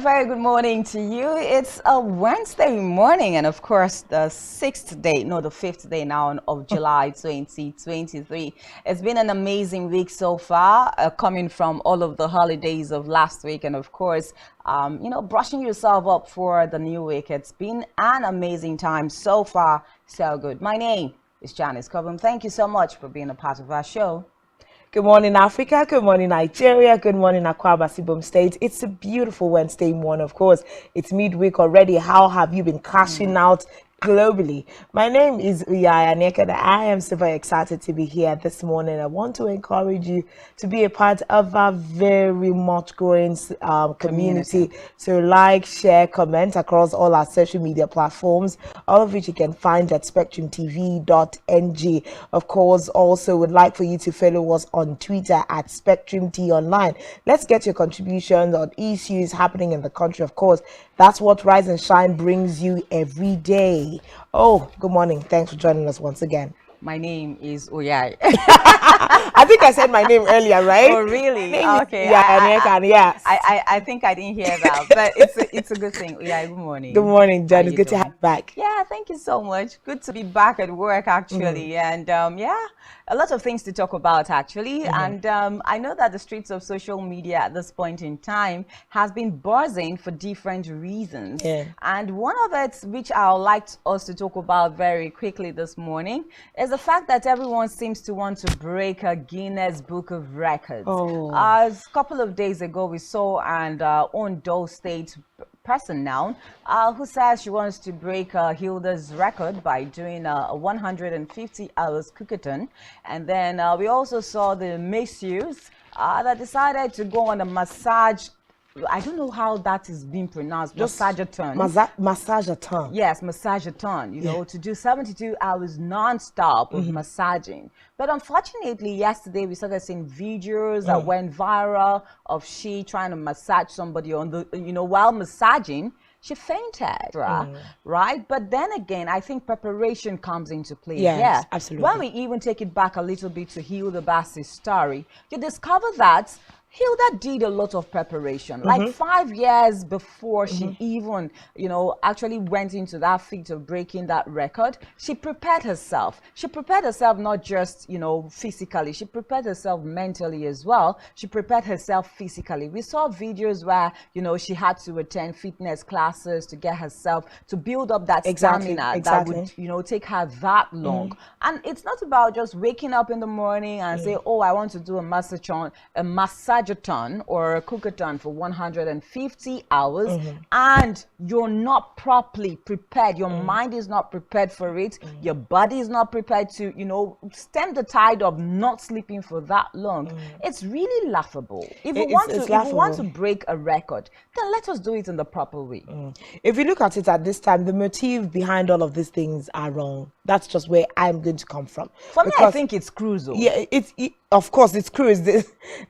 very good morning to you. It's a Wednesday morning, and of course, the fifth day now of July 2023. It's been an amazing week so far, coming from all of the holidays of last week, and of course, brushing yourself up for the new week. It's been an amazing time so far, so good. My name is Janice Cobham. Thank you so much for being a part of our show. Good morning, Africa. Good morning, Nigeria. Good morning, Akwa Ibom State. It's a beautiful Wednesday morning, of course. It's midweek already. How have you been cashing out globally? My name is Uyaya Neka, and I am super excited to be here this morning. I want to encourage you to be a part of our very much growing community. So like, share, comment across all our social media platforms, all of which you can find at spectrumtv.ng. Of course, also would like for you to follow us on Twitter at spectrumtonline. Let's get your contributions on issues happening in the country. Of course, that's what Rise and Shine brings you every day. Oh, good morning. Thanks for joining us once again. My name is Oyai. I think I said my name earlier, right? Oh, really? Okay. Yes. I think I didn't hear that, but it's a good thing. Oyai, good morning. Good morning, Jen. It's good to have you back. Yeah, thank you so much. Good to be back at work, actually. And a lot of things to talk about, actually. And I know that the streets of social media at this point in time has been buzzing for different reasons. Yeah. And one of it, which I would like us to talk about very quickly this morning, is the fact that everyone seems to want to break a Guinness Book of Records. A couple of days ago, we saw an Ondo State person now who says she wants to break Hilda's record by doing a 150 hours cookathon. And then we also saw the Messieurs that decided to go on a massage. I don't know how that is being pronounced. Massageathon. Massageathon. Yes, massageathon. You know, to do 72 hours non-stop of massaging. But unfortunately, yesterday we started seeing videos that went viral of she trying to massage somebody on the, while massaging. She fainted, right? But then again, I think preparation comes into play. Yes, yeah, absolutely. When we even take it back a little bit to Hilda Bassi's story, you discover that Hilda did a lot of preparation. Like 5 years before she even, actually went into that feat of breaking that record, she prepared herself. She prepared herself not just, physically. She prepared herself mentally as well. She prepared herself physically. We saw videos where, she had to attend fitness classes to get herself, to build up that stamina that would, take her that long. And it's not about just waking up in the morning and say, oh, I want to do a massageathon or a cookathon for 150 hours and you're not properly prepared. Your mind is not prepared for it. Your body is not prepared to, stem the tide of not sleeping for that long. It's really laughable. If you want to break a record, then let us do it in the proper way. If you look at it at this time, the motive behind all of these things are wrong. That's just where I'm going to come from. For me, I think it's cruise. Yeah, of course, it's cruise.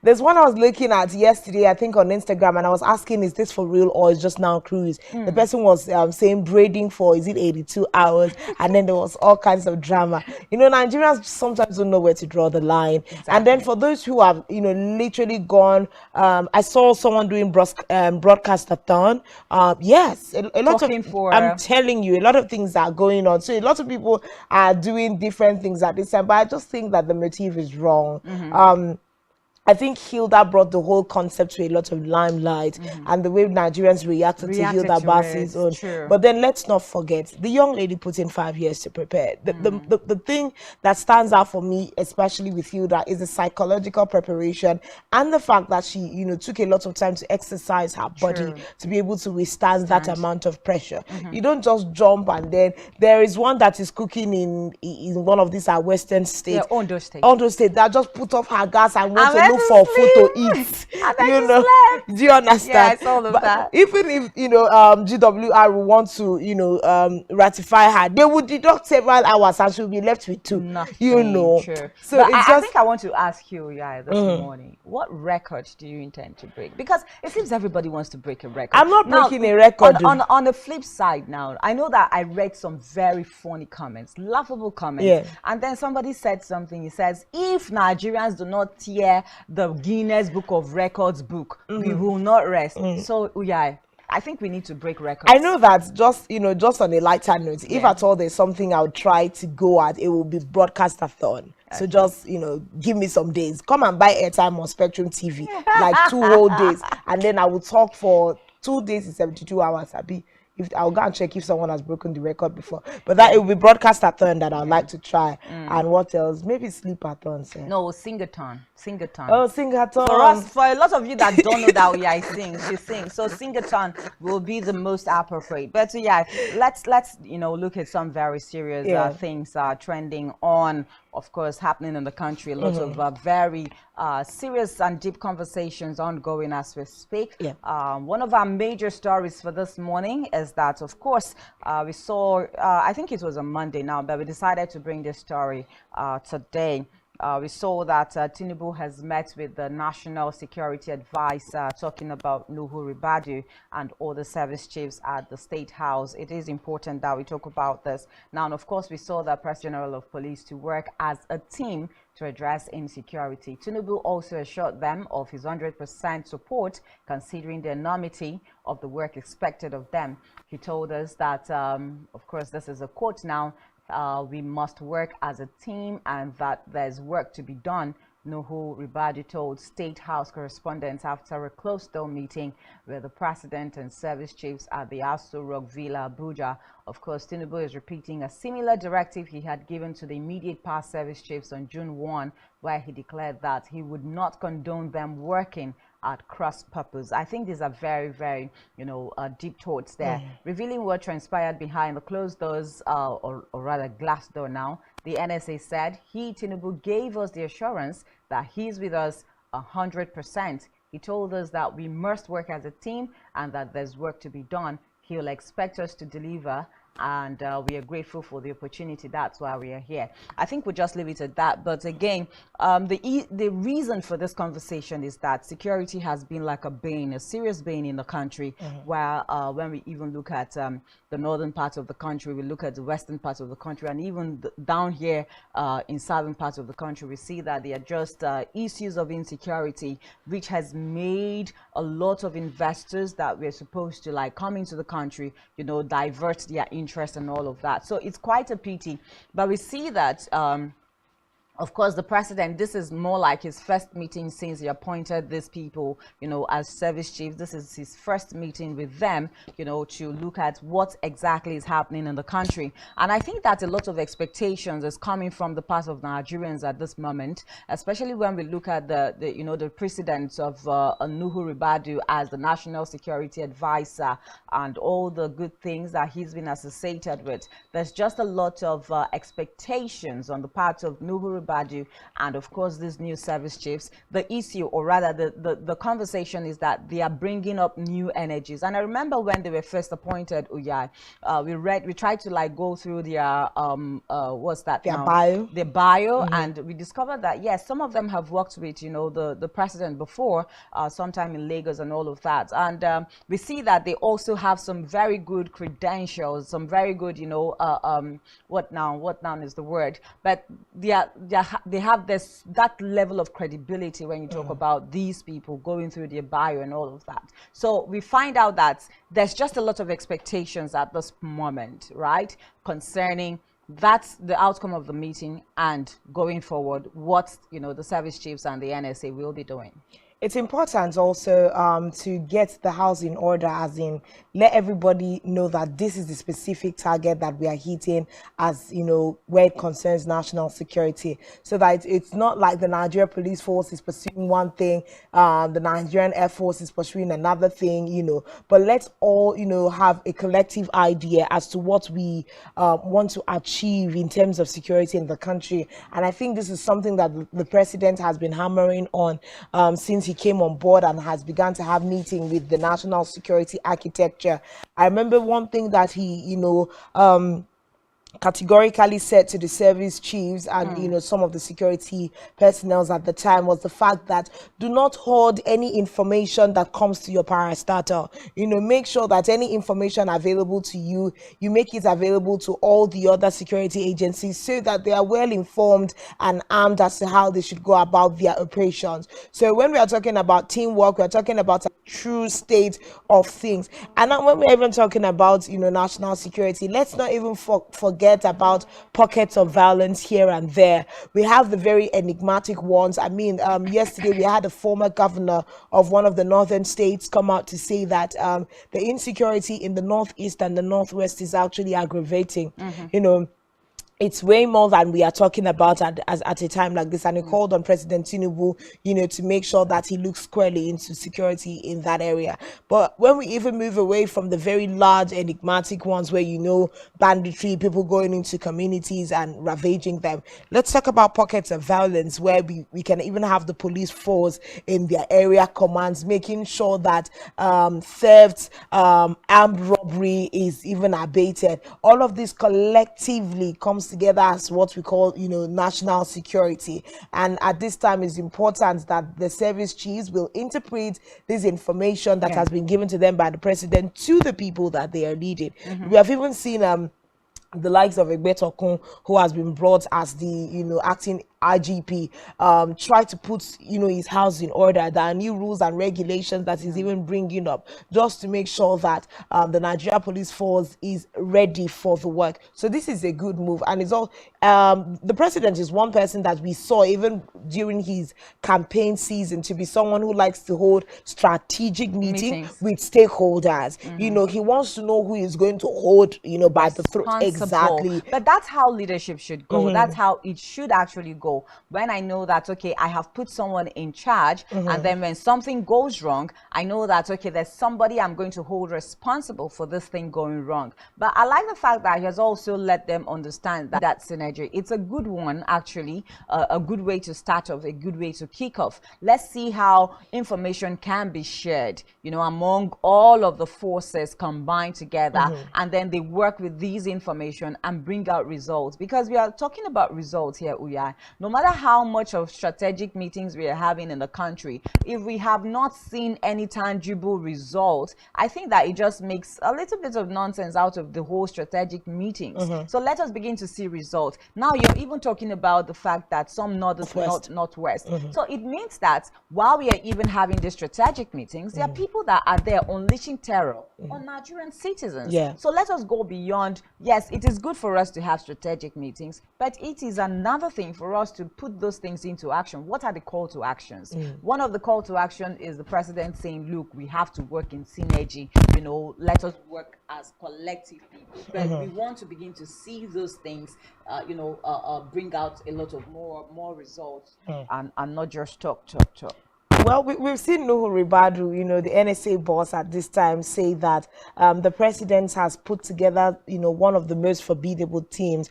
There's one I was looking at yesterday, I think on Instagram, and I was asking, is this for real or is just now cruise? The person was saying braiding for, is it 82 hours? And then there was all kinds of drama. Nigerians sometimes don't know where to draw the line. Exactly. And then for those who have, literally gone, I saw someone doing broadcast-a-thon. Yes, a lot I'm telling you, a lot of things are going on. So a lot of people are doing different things at this time, but I just think that the motive is wrong. I think Hilda brought the whole concept to a lot of limelight and the way Nigerians reacted to Hilda Bassi's own. But then let's not forget, the young lady put in 5 years to prepare. The thing that stands out for me, especially with Hilda, is the psychological preparation and the fact that she, took a lot of time to exercise her body to be able to withstand that amount of pressure. You don't just jump and then there is one that is cooking in one of these Western states. Yeah, Ondo State. Ondo State, that just put off her gas and went to look for food to eat. Do you understand? Yeah, it's all of that. Even if GWR will want to ratify her, they would deduct several hours and she'll be left with two. Nothing, Sure. So but I think I want to ask you, this morning, what record do you intend to break? Because it seems everybody wants to break a record. I'm not breaking a record. On the flip side now, I know that I read some very funny comments, laughable comments, and then somebody said something. He says, if Nigerians do not tear the Guinness Book of Records book, we will not rest. So, I think we need to break records. I know that just, just on a lighter note, if at all there's something I would try to go at, it will be broadcast-a-thon. So just, give me some days. Come and buy airtime on Spectrum TV, like 2 whole days. And then I will talk for 2 days in 72 hours. I'll go and check if someone has broken the record before. But that it will be broadcast-a-thon that I'd like to try. And what else? Maybe sleep-a-thon. No, sing-a-thon. Sing-a-thon. Oh, sing-a-thon. For a lot of you that don't know that I sing, she sings. So sing-a-thon will be the most appropriate. But let's look at some very serious things trending on, of course, happening in the country. A lot of very serious and deep conversations ongoing as we speak. One of our major stories for this morning is that, of course, we saw, I think it was on Monday now, but we decided to bring this story today. We saw that Tinubu has met with the National Security Advisor talking about Nuhu Ribadu and all the service chiefs at the State House. It is important that we talk about this. Now, and of course, we saw the President General of Police to work as a team to address insecurity. Tinubu also assured them of his 100% support, considering the enormity of the work expected of them. He told us that, of course, this is a quote now, we must work as a team and that there's work to be done. Nuhu Ribadu told State House correspondents after a closed-door meeting with the president and service chiefs at the Aso Rock Villa, Abuja. Of course, Tinubu is repeating a similar directive he had given to the immediate past service chiefs on June 1, where he declared that he would not condone them working at cross purpose. I think these are very, very, deep thoughts there, revealing what transpired behind the closed doors, or rather glass door now. The NSA said Tinubu gave us the assurance that he's with us 100%. He told us that we must work as a team and that there's work to be done. He'll expect us to deliver, and we are grateful for the opportunity. That's why we are here. I think we'll just leave it at that. But again, the reason for this conversation is that security has been like a serious bane in the country, where when we even look at the northern part of the country, we look at the western part of the country, and even down here in southern parts of the country, we see that there are just issues of insecurity, which has made a lot of investors that we're supposed to come into the country, divert their interest and all of that. So it's quite a pity, but we see that of course, the president, this is more like his first meeting since he appointed these people, as service chiefs. This is his first meeting with them, to look at what exactly is happening in the country. And I think that a lot of expectations is coming from the part of Nigerians at this moment, especially when we look at the precedents of Nuhu Ribadu as the National Security Advisor and all the good things that he's been associated with. There's just a lot of expectations on the part of Nuhu Ribadu and of course these new service chiefs. The issue, or rather the conversation, is that they are bringing up new energies. And I remember when they were first appointed, Uyai, we tried to go through their bio, and we discovered that yes, some of them have worked with the president before, sometime in Lagos and all of that. And we see that they also have some very good credentials, some very good what now is the word, but they have that level of credibility when you talk about these people going through their bio and all of that. So we find out that there's just a lot of expectations at this moment, right, concerning that's the outcome of the meeting and going forward what the service chiefs and the NSA will be doing. It's important also to get the house in order, as in let everybody know that this is the specific target that we are hitting, as where it concerns national security, so that it's not like the Nigerian police force is pursuing one thing, the Nigerian Air Force is pursuing another thing, but let's all have a collective idea as to what we want to achieve in terms of security in the country. And I think this is something that the president has been hammering on since he came on board and has begun to have meeting with the national security architecture. I remember one thing that he categorically said to the service chiefs and you know some of the security personnel at the time was the fact that do not hold any information that comes to your parastatal. You know, make sure that any information available to you, you make it available to all the other security agencies so that they are well informed and armed as to how they should go about their operations. So when we are talking about teamwork, we are talking about a true state of things. And now when we're even talking about, you know, national security, let's not even forget about pockets of violence here and there. We have the very enigmatic ones. I mean, yesterday we had a former governor of one of the northern states come out to say that the insecurity in the northeast and the northwest is actually aggravating. You know, it's way more than we are talking about at a time like this, and he called on President Tinubu, you know, to make sure that he looks squarely into security in that area. But when we even move away from the very large enigmatic ones where, you know, banditry, people going into communities and ravaging them, let's talk about pockets of violence where we can even have the police force in their area commands, making sure that thefts, armed robbery is even abated. All of this collectively comes together as what we call, you know, national security. And at this time, it's important that the service chiefs will interpret this information that has been given to them by the president to the people that they are leading. We have even seen the likes of Egbetokun, who has been brought as the, you know, acting IGP, try to put, you know, his house in order. There are new rules and regulations that he's even bringing up just to make sure that the Nigeria Police Force is ready for the work. So this is a good move, and it's all the president is one person that we saw even during his campaign season to be someone who likes to hold strategic meetings with stakeholders. You know, he wants to know who is going to hold, you know, by the throat. Exactly. But that's how leadership should go. That's how it should actually go. When I know that, okay, I have put someone in charge, and then when something goes wrong, I know that, okay, there's somebody I'm going to hold responsible for this thing going wrong. But I like the fact that he has also let them understand that synergy. It's a good one, actually, a good way to start off, a good way to kick off. Let's see how information can be shared, you know, among all of the forces combined together, and then they work with these information and bring out results. Because we are talking about results here, Uyai. No matter how much of strategic meetings we are having in the country, if we have not seen any tangible results, I think that it just makes a little bit of nonsense out of the whole strategic meetings. So let us begin to see results. Now you're even talking about the fact that some northwest. So it means that while we are even having these strategic meetings, there are people that are there unleashing terror on Nigerian citizens. So let us go beyond. Yes, it is good for us to have strategic meetings, but it is another thing for us to put those things into action. What are the call to actions? One of the call to action is the president saying, look, we have to work in synergy, you know, let us work as collective people. But we want to begin to see those things, you know, bring out a lot of more results and not just talk. Well, we've seen Nuhu Ribadu, you know, the NSA boss at this time, say that the president has put together, you know, one of the most formidable teams.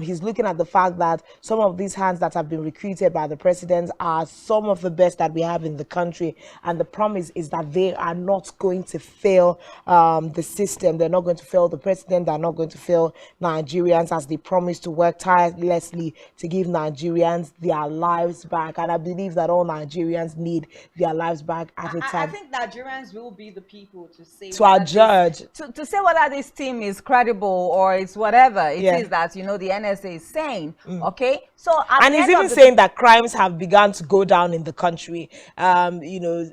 He's looking at the fact that some of these hands that have been recruited by the president are some of the best that we have in the country. And the promise is that they are not going to fail the system. They're not going to fail the president. They're not going to fail Nigerians, as they promise to work tirelessly to give Nigerians their lives back. And I believe that all Nigerians need their lives back at a time. I think Nigerians will be the people to say to our judge to say whether this team is credible or it's whatever it is that, you know, the NSA is saying. Okay, so and he's even saying that crimes have begun to go down in the country, you know,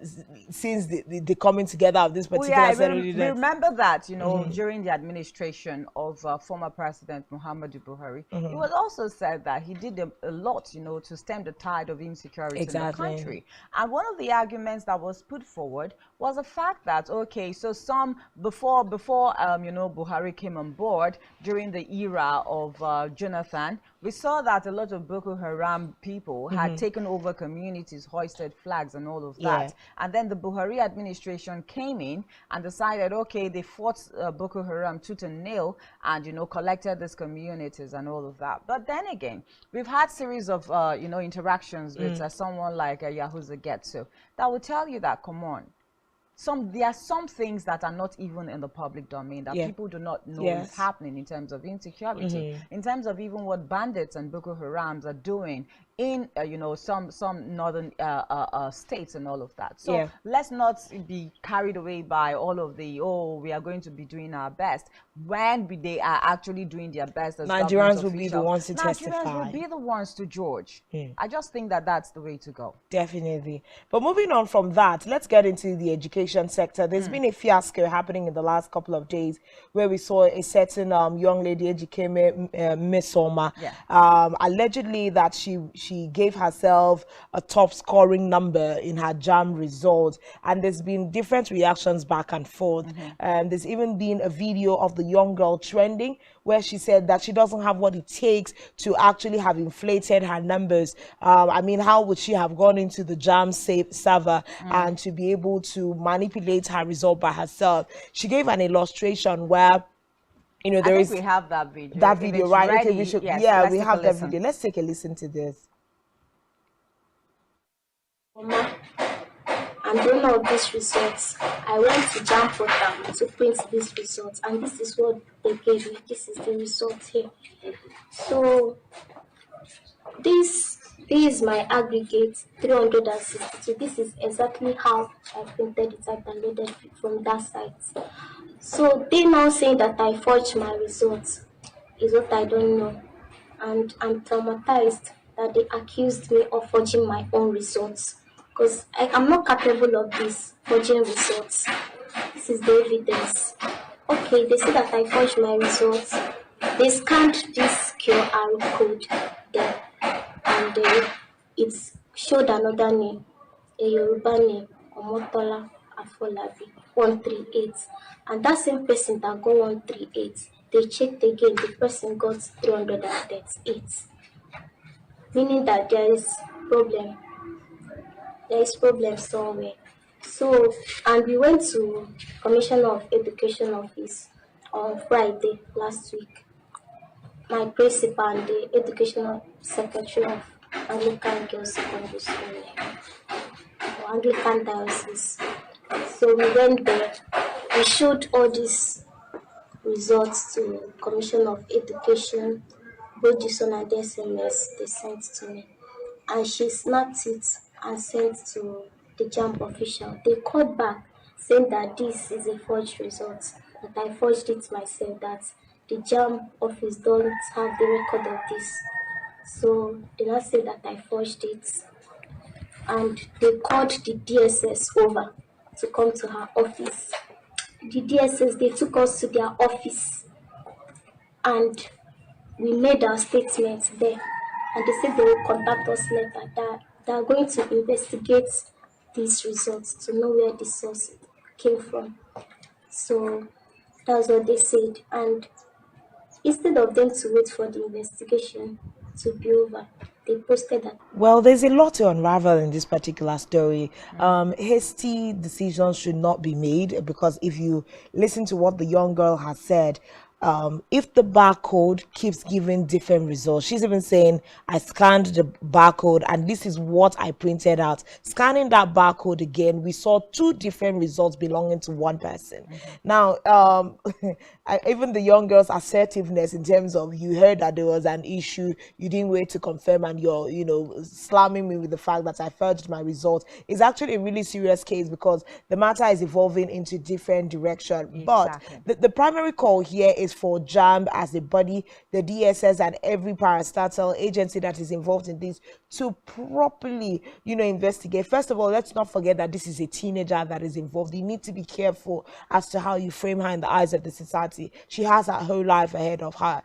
since the coming together of this particular set of leaders. Remember that, you know, during the administration of former President Muhammadu Buhari, it was also said that he did a lot, you know, to stem the tide of insecurity in the country. And one of the arguments that was put forward was the fact that, okay, so some before you know, Buhari came on board during the era of Jonathan, we saw that a lot of Boko Haram people had taken over communities, hoisted flags and all of that. And then the Buhari administration came in and decided, okay, they fought Boko Haram tooth and nail and, you know, collected these communities and all of that. But then again, we've had series of, you know, interactions with someone like Yahuza Getso that will tell you that, come on, there are some things that are not even in the public domain that people do not know is happening in terms of insecurity, in terms of even what bandits and Boko Harams are doing in you know, some northern states and all of that. So let's not be carried away by all of the, oh, we are going to be doing our best, when they are actually doing their best as Nigerians will be the ones to testify. Nigerians will be the ones to judge. I just think that that's the way to go. Definitely. But moving on from that, let's get into the education sector. There's been a fiasco happening in the last couple of days where we saw a certain young lady, Miss Soma, allegedly that she gave herself a top scoring number in her JAM results, and there's been different reactions back and forth. There's even been a video of the young girl trending where she said that she doesn't have what it takes to actually have inflated her numbers. I mean, how would she have gone into the JAM server and to be able to manipulate her result by herself? She gave an illustration where, you know, there is. We have that video. That video, right? Ready, okay, we should. yes, yeah, we have that video. Let's take a listen to this. And doing all these results, I went to JAM portal to print these results, and this is what they gave me. This is the result here. So this is my aggregate 362. This is exactly how I printed it. I downloaded it from that site. So they now saying that I forged my results is what I don't know, and I'm traumatized that they accused me of forging my own results, because I'm not capable of this forging results. This is the evidence. Okay, they say that I forged my results. They scanned this QR code there, and it showed another name, a Yoruba name, Omotola Afolabi, 138. And that same person that got 138, they checked again, the person got 338. Meaning that there is problem. There is problem somewhere. So, and we went to Commissioner of Education office on Friday last week. My principal and the educational secretary of Anglican Girls Secondary School, or Anglican Diocese. So we went there. We showed all these results to Commission of Education, both this one and the SMS they sent to me. And she snapped it and sent to the JAMB official. They called back saying that this is a forged result, that I forged it myself, that the JAMB office don't have the record of this. So they now say that I forged it. And they called the DSS over to come to her office. The DSS, they took us to their office and we made our statement there. And they said they will contact us later, that they are going to investigate these results to know where the source came from. So that's what they said. And instead of them to wait for the investigation to be over, they posted that. Well, there's a lot to unravel in this particular story. Hasty decisions should not be made, because if you listen to what the young girl has said, if the barcode keeps giving different results, she's even saying, I scanned the barcode and this is what I printed out. Scanning that barcode again, we saw two different results belonging to one person. Now, even the young girl's assertiveness in terms of, you heard that there was an issue, you didn't wait to confirm, and you're, you know, slamming me with the fact that I forged my results, is actually a really serious case, because the matter is evolving into different direction. Exactly. But the primary call here is for JAMB as a body, the DSS and every parastatal agency that is involved in this to properly, you know, investigate. First of all, let's not forget that this is a teenager that is involved. You need to be careful as to how you frame her in the eyes of the society. She has her whole life ahead of her.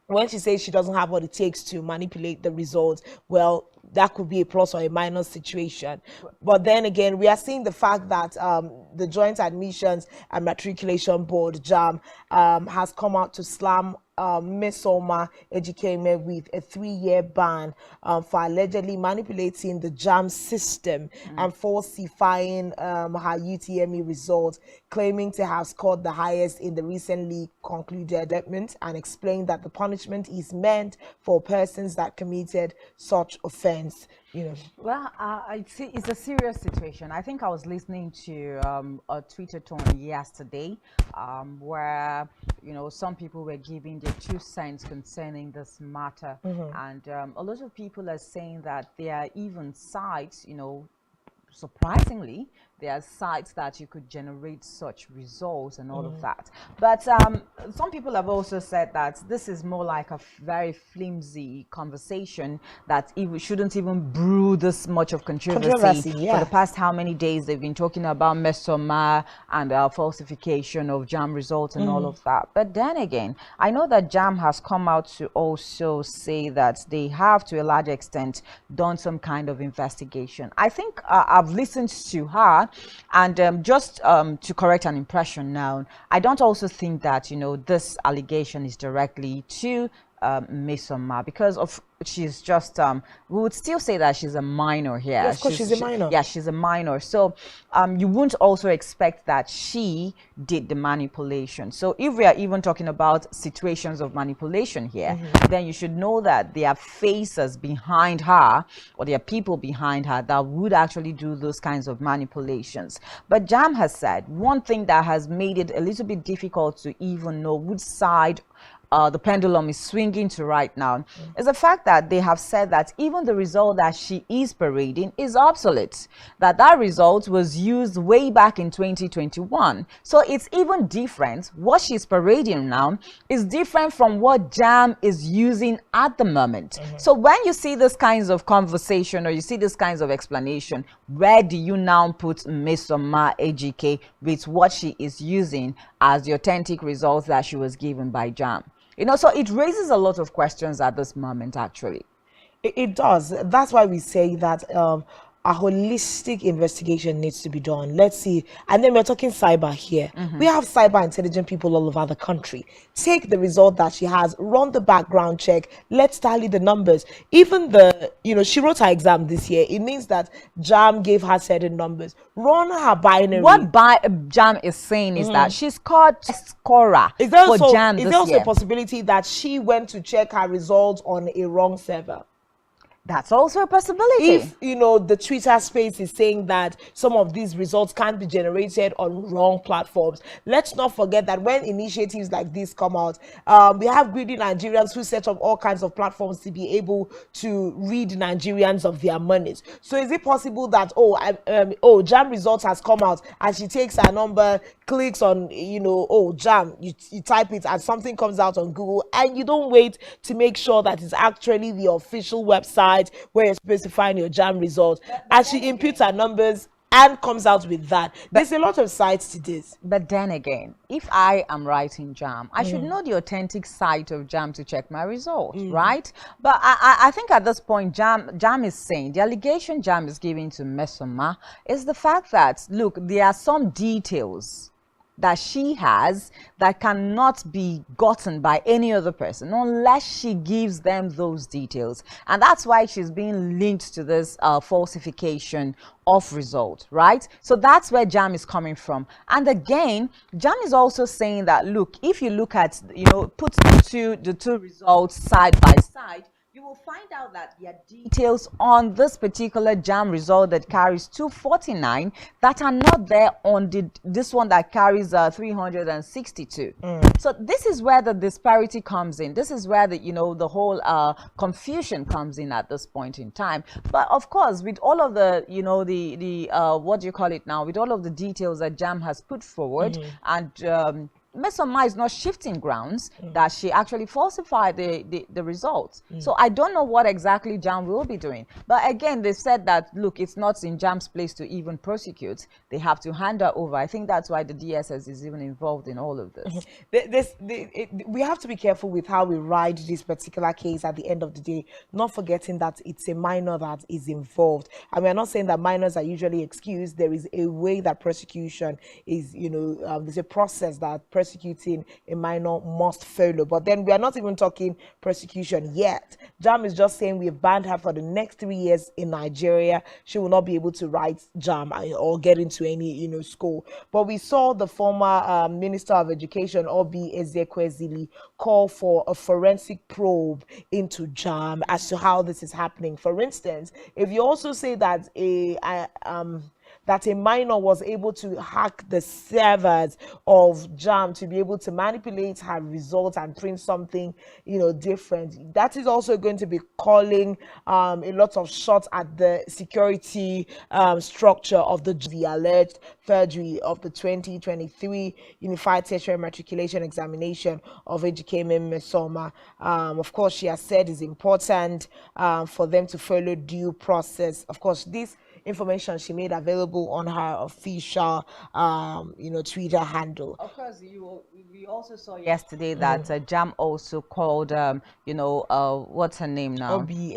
When she says she doesn't have what it takes to manipulate the results, well, that could be a plus or a minus situation. But then again, we are seeing the fact that the Joint Admissions and Matriculation Board, JAM, has come out to slam Miss Soma Ejikeme with a 3-year ban for allegedly manipulating the JAM system and falsifying her UTME results, claiming to have scored the highest in the recently concluded development, and explained that the punishment is meant for persons that committed such offense. you know. Well, it's a serious situation. I think I was listening to a Twitter tone yesterday, where some people were giving their 2 cents concerning this matter, and a lot of people are saying that there are even sites, surprisingly, there are sites that you could generate such results and all of that. But some people have also said that this is more like a very flimsy conversation, that we shouldn't even brew this much of controversy. Yeah. For the past how many days they've been talking about Mesoma and falsification of JAM results and all of that. But then again, I know that JAM has come out to also say that they have, to a large extent, done some kind of investigation. I think I've listened to her, and just to correct an impression now, I don't also think that this allegation is directly to Mesoma, because of she's just we would still say that she's a minor here. Yes, of course, she's a minor. Yeah, she's a minor. So you wouldn't also expect that she did the manipulation. So if we are even talking about situations of manipulation here, then you should know that there are faces behind her, or there are people behind her that would actually do those kinds of manipulations. But JAM has said one thing that has made it a little bit difficult to even know which side the pendulum is swinging to right now is the fact that they have said that even the result that she is parading is obsolete, that result was used way back in 2021. So it's even different. What she's parading now is different from what JAM is using at the moment. So when you see this kinds of conversation, or you see this kinds of explanation, where do you now put Mesoma AGK with what she is using as the authentic results that she was given by JAM? So it raises a lot of questions at this moment, actually. It does. That's why we say that a holistic investigation needs to be done. Let's see. And then we're talking cyber here. We have cyber intelligent people all over the country. Take the result that she has, run the background check, let's tally the numbers. Even she wrote her exam this year. It means that JAM gave her certain numbers. Run her binary. What JAM is saying is that she's called scorer for JAM this year. Is there also a possibility that she went to check her results on a wrong server? That's also a possibility. If, the Twitter space is saying that some of these results can't be generated on wrong platforms, let's not forget that when initiatives like this come out, we have greedy Nigerians who set up all kinds of platforms to be able to read Nigerians of their monies. So is it possible that, JAM results has come out, and she takes her number, clicks on, JAM, you type it, and something comes out on Google, and you don't wait to make sure that it's actually the official website where you're supposed to find your JAM results, and she imputes her numbers and comes out with that. There's a lot of sides to this. But then again, if I am writing JAM, I should know the authentic site of JAM to check my results, right? But I think at this point, JAM is saying, the allegation JAM is giving to Mesoma is the fact that, look, there are some details that she has that cannot be gotten by any other person unless she gives them those details, and that's why she's being linked to this falsification of result, right? So that's where JAM is coming from. And again, JAM is also saying that, look, if you look at, put the two results side by side, you will find out that there are details on this particular JAM result that carries 249 that are not there on this one that carries 362. So this is where the disparity comes in. This is where the whole confusion comes in at this point in time. But of course, with all of the what do you call it now, with all of the details that JAM has put forward, and Mesoma is not shifting grounds that she actually falsified the results. So I don't know what exactly JAM will be doing. But again, they said that, look, it's not in JAM's place to even prosecute. They have to hand her over. I think that's why the DSS is even involved in all of this. We have to be careful with how we ride this particular case at the end of the day, not forgetting that it's a minor that is involved. and we're not saying that minors are usually excused. There is a way that prosecution is, there's a process that prosecuting a minor must follow. But then we are not even talking prosecution yet. JAMB is just saying we've banned her for the next 3 years in Nigeria. She will not be able to write JAMB or get into any, school. But we saw the former Minister of Education, Obi Ezekwesili, call for a forensic probe into JAMB as to how this is happening. For instance, if you also say that a minor was able to hack the servers of JAMB to be able to manipulate her results and print something, different. That is also going to be calling a lot of shots at the security structure of the alleged forgery of the 2023 Unified Tertiary Matriculation Examination of Ejikeme Mesoma. Of course, she has said it's important for them to follow due process. Of course, this information she made available on her official, Twitter handle. Of course, we also saw yesterday that JAMB also called, what's her name now? Obi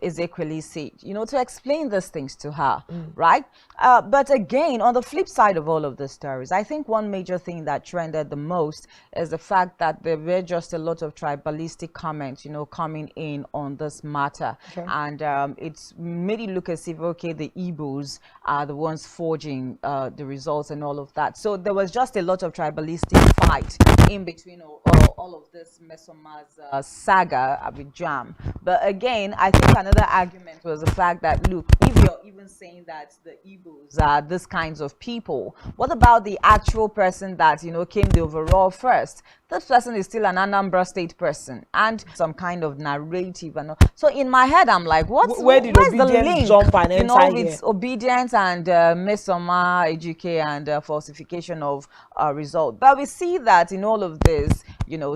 Ezekwesili, to explain these things to her, right? But again, on the flip side of all of the stories, I think one major thing that trended the most is the fact that there were just a lot of tribalistic comments, coming in on this matter. Okay. And it's made it look as if, okay, the Igbos are the ones forging the results and all of that. So there was just a lot of tribalistic fight in between all of this Mesoma's saga with JAMB. But again, I think another argument was the fact that, look, if you're even saying that the Igbos are these kinds of people, what about the actual person that, came the overall first? This person is still an Anambra State person and some kind of narrative. And so in my head, I'm like, where's the link? Jump and enter with obedience and Mesoma, Ejike, and falsification of result. But we see that in all of this,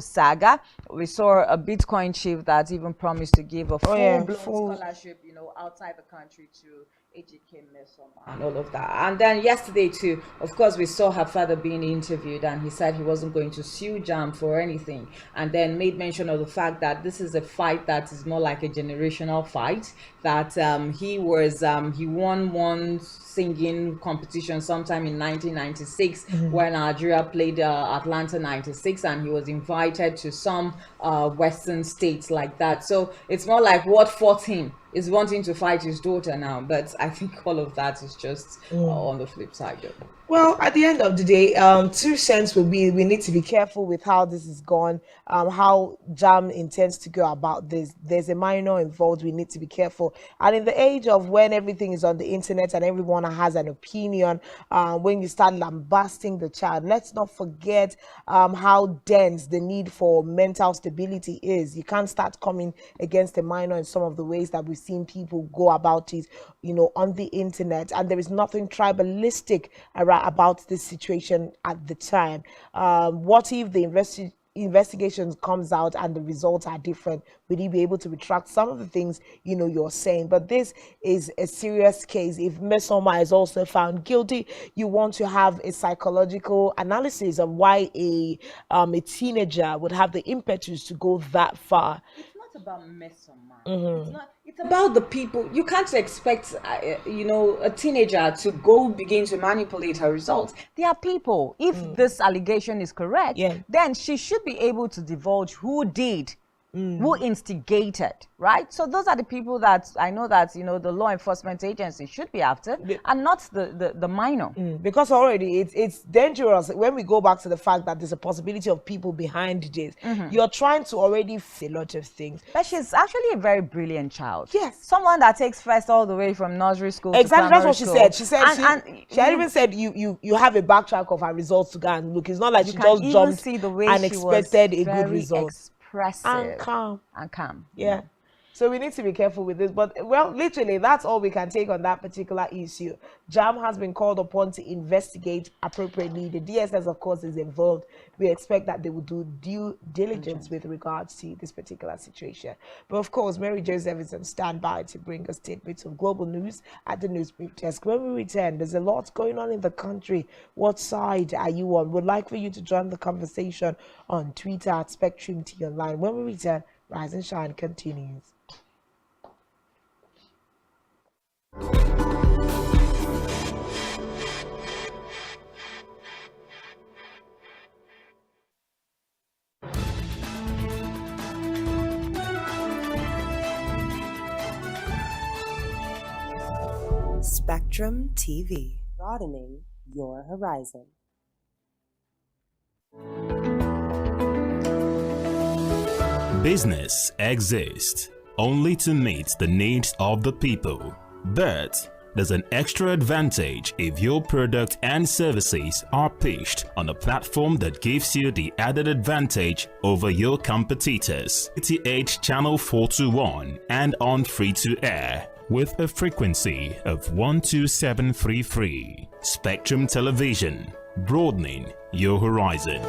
saga, we saw a Bitcoin chief that even promised to give a full-blown scholarship, outside the country to Ejike Mesoma and all of that. And then yesterday too, of course, we saw her father being interviewed, and he said he wasn't going to sue JAMB for anything, and then made mention of the fact that this is a fight that is more like a generational fight, that he won one singing competition sometime in 1996 when Nigeria played Atlanta 96, and he was invited to some Western states like that. So it's more like what fought him is wanting to fight his daughter now. But I think all of that is just on the flip side. Well, at the end of the day, 2 cents will be, we need to be careful with how this is gone, how JAMB intends to go about this. There's a minor involved, we need to be careful. And in the age of when everything is on the internet and everyone has an opinion, when you start lambasting the child, let's not forget how dense the need for mental stability is. You can't start coming against a minor in some of the ways that we've seen people go about it, on the internet. And there is nothing tribalistic about this situation at the time. What if the investigation comes out and the results are different? Will you be able to retract some of the things you're saying? But this is a serious case. If Mesoma is also found guilty, you want to have a psychological analysis of why a teenager would have the impetus to go that far. It's not about Mesoma. It's about the people. You can't expect, a teenager to begin to manipulate her results. They are people. If this allegation is correct, then she should be able to divulge who did, who instigated, right? So those are the people that I know that, the law enforcement agency should be after, and not the minor. Because already it's dangerous when we go back to the fact that there's a possibility of people behind this. You're trying to already a lot of things. But she's actually a very brilliant child. Yes. Someone that takes first all the way from nursery school exactly, to that's what school. She said. She had even said you have a backtrack of her results to go and look. It's not like she just jumped and expected a good result. And calm. Yeah. So we need to be careful with this. But, well, literally, that's all we can take on that particular issue. JAMB has been called upon to investigate appropriately. The DSS, of course, is involved. We expect that they will do due diligence with regards to this particular situation. But, of course, Mary Joseph is on standby to bring us tidbits of global news at the news brief desk. When we return, there's a lot going on in the country. What side are you on? We'd like for you to join the conversation on Twitter at SpectrumT Online. When we return, Rise and Shine continues. Spectrum TV, broadening your horizon. Business exists only to meet the needs of the people, but there's an extra advantage if your product and services are pitched on a platform that gives you the added advantage over your competitors. DTH Channel 421 and on free-to-air with a frequency of 12733. Spectrum Television, broadening your horizon.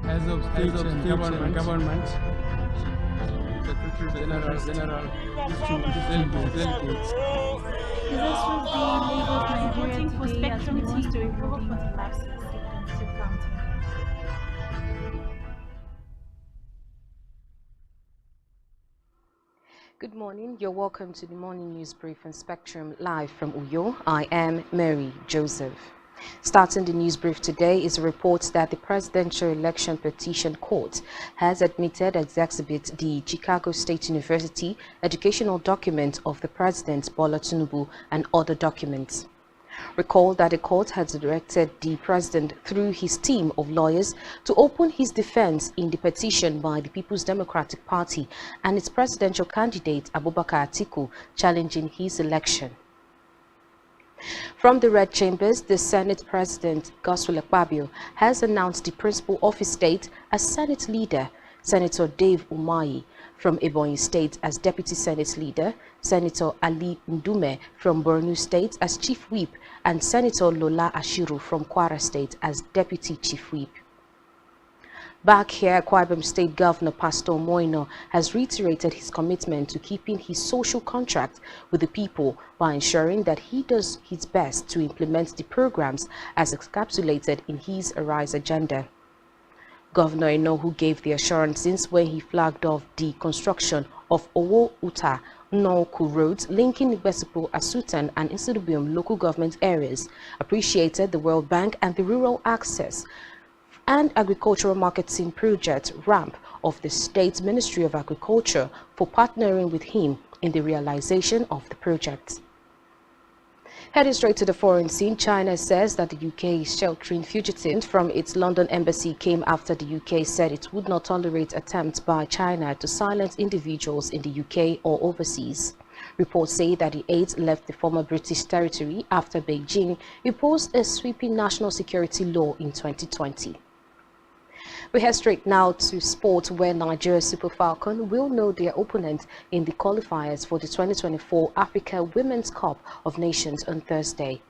As of state and government, Secretary General is to delegates. Voting for Spectrum TV to improve voting lapses to counting. Good morning. You're welcome to the morning news brief on Spectrum live from Uyo. I am Mary Joseph. Starting the news brief today is a report that the Presidential Election Petition Court has admitted as exhibit the Chicago State University educational document of the President Bola Tinubu and other documents. Recall that the court has directed the President through his team of lawyers to open his defense in the petition by the People's Democratic Party and its presidential candidate Abubakar Atiku challenging his election. From the Red Chambers, the Senate President, Godswill Akpabio, has announced the principal of his state as Senate leader, Senator Dave Umahi from Ebonyi State as Deputy Senate Leader, Senator Ali Ndume from Borno State as Chief Whip, and Senator Lola Ashiru from Kwara State as Deputy Chief Whip. Back here, Akwa Ibom State Governor Pastor Moino has reiterated his commitment to keeping his social contract with the people by ensuring that he does his best to implement the programs as encapsulated in his Arise agenda. Governor Eno, who gave the assurance since when he flagged off the construction of Owo Uta Noku roads linking Ibesipo, Asutan and Insidibium local government areas, appreciated the World Bank and the Rural Access and Agricultural Marketing Project RAMP of the State Ministry of Agriculture for partnering with him in the realization of the project. Heading straight to the foreign scene, China says that the UK is sheltering fugitives from its London embassy came after the UK said it would not tolerate attempts by China to silence individuals in the UK or overseas. Reports say that the aides left the former British territory after Beijing imposed a sweeping national security law in 2020. We head straight now to sport, where Nigeria's Super Falcon will know their opponent in the qualifiers for the 2024 Africa Women's Cup of Nations on Thursday.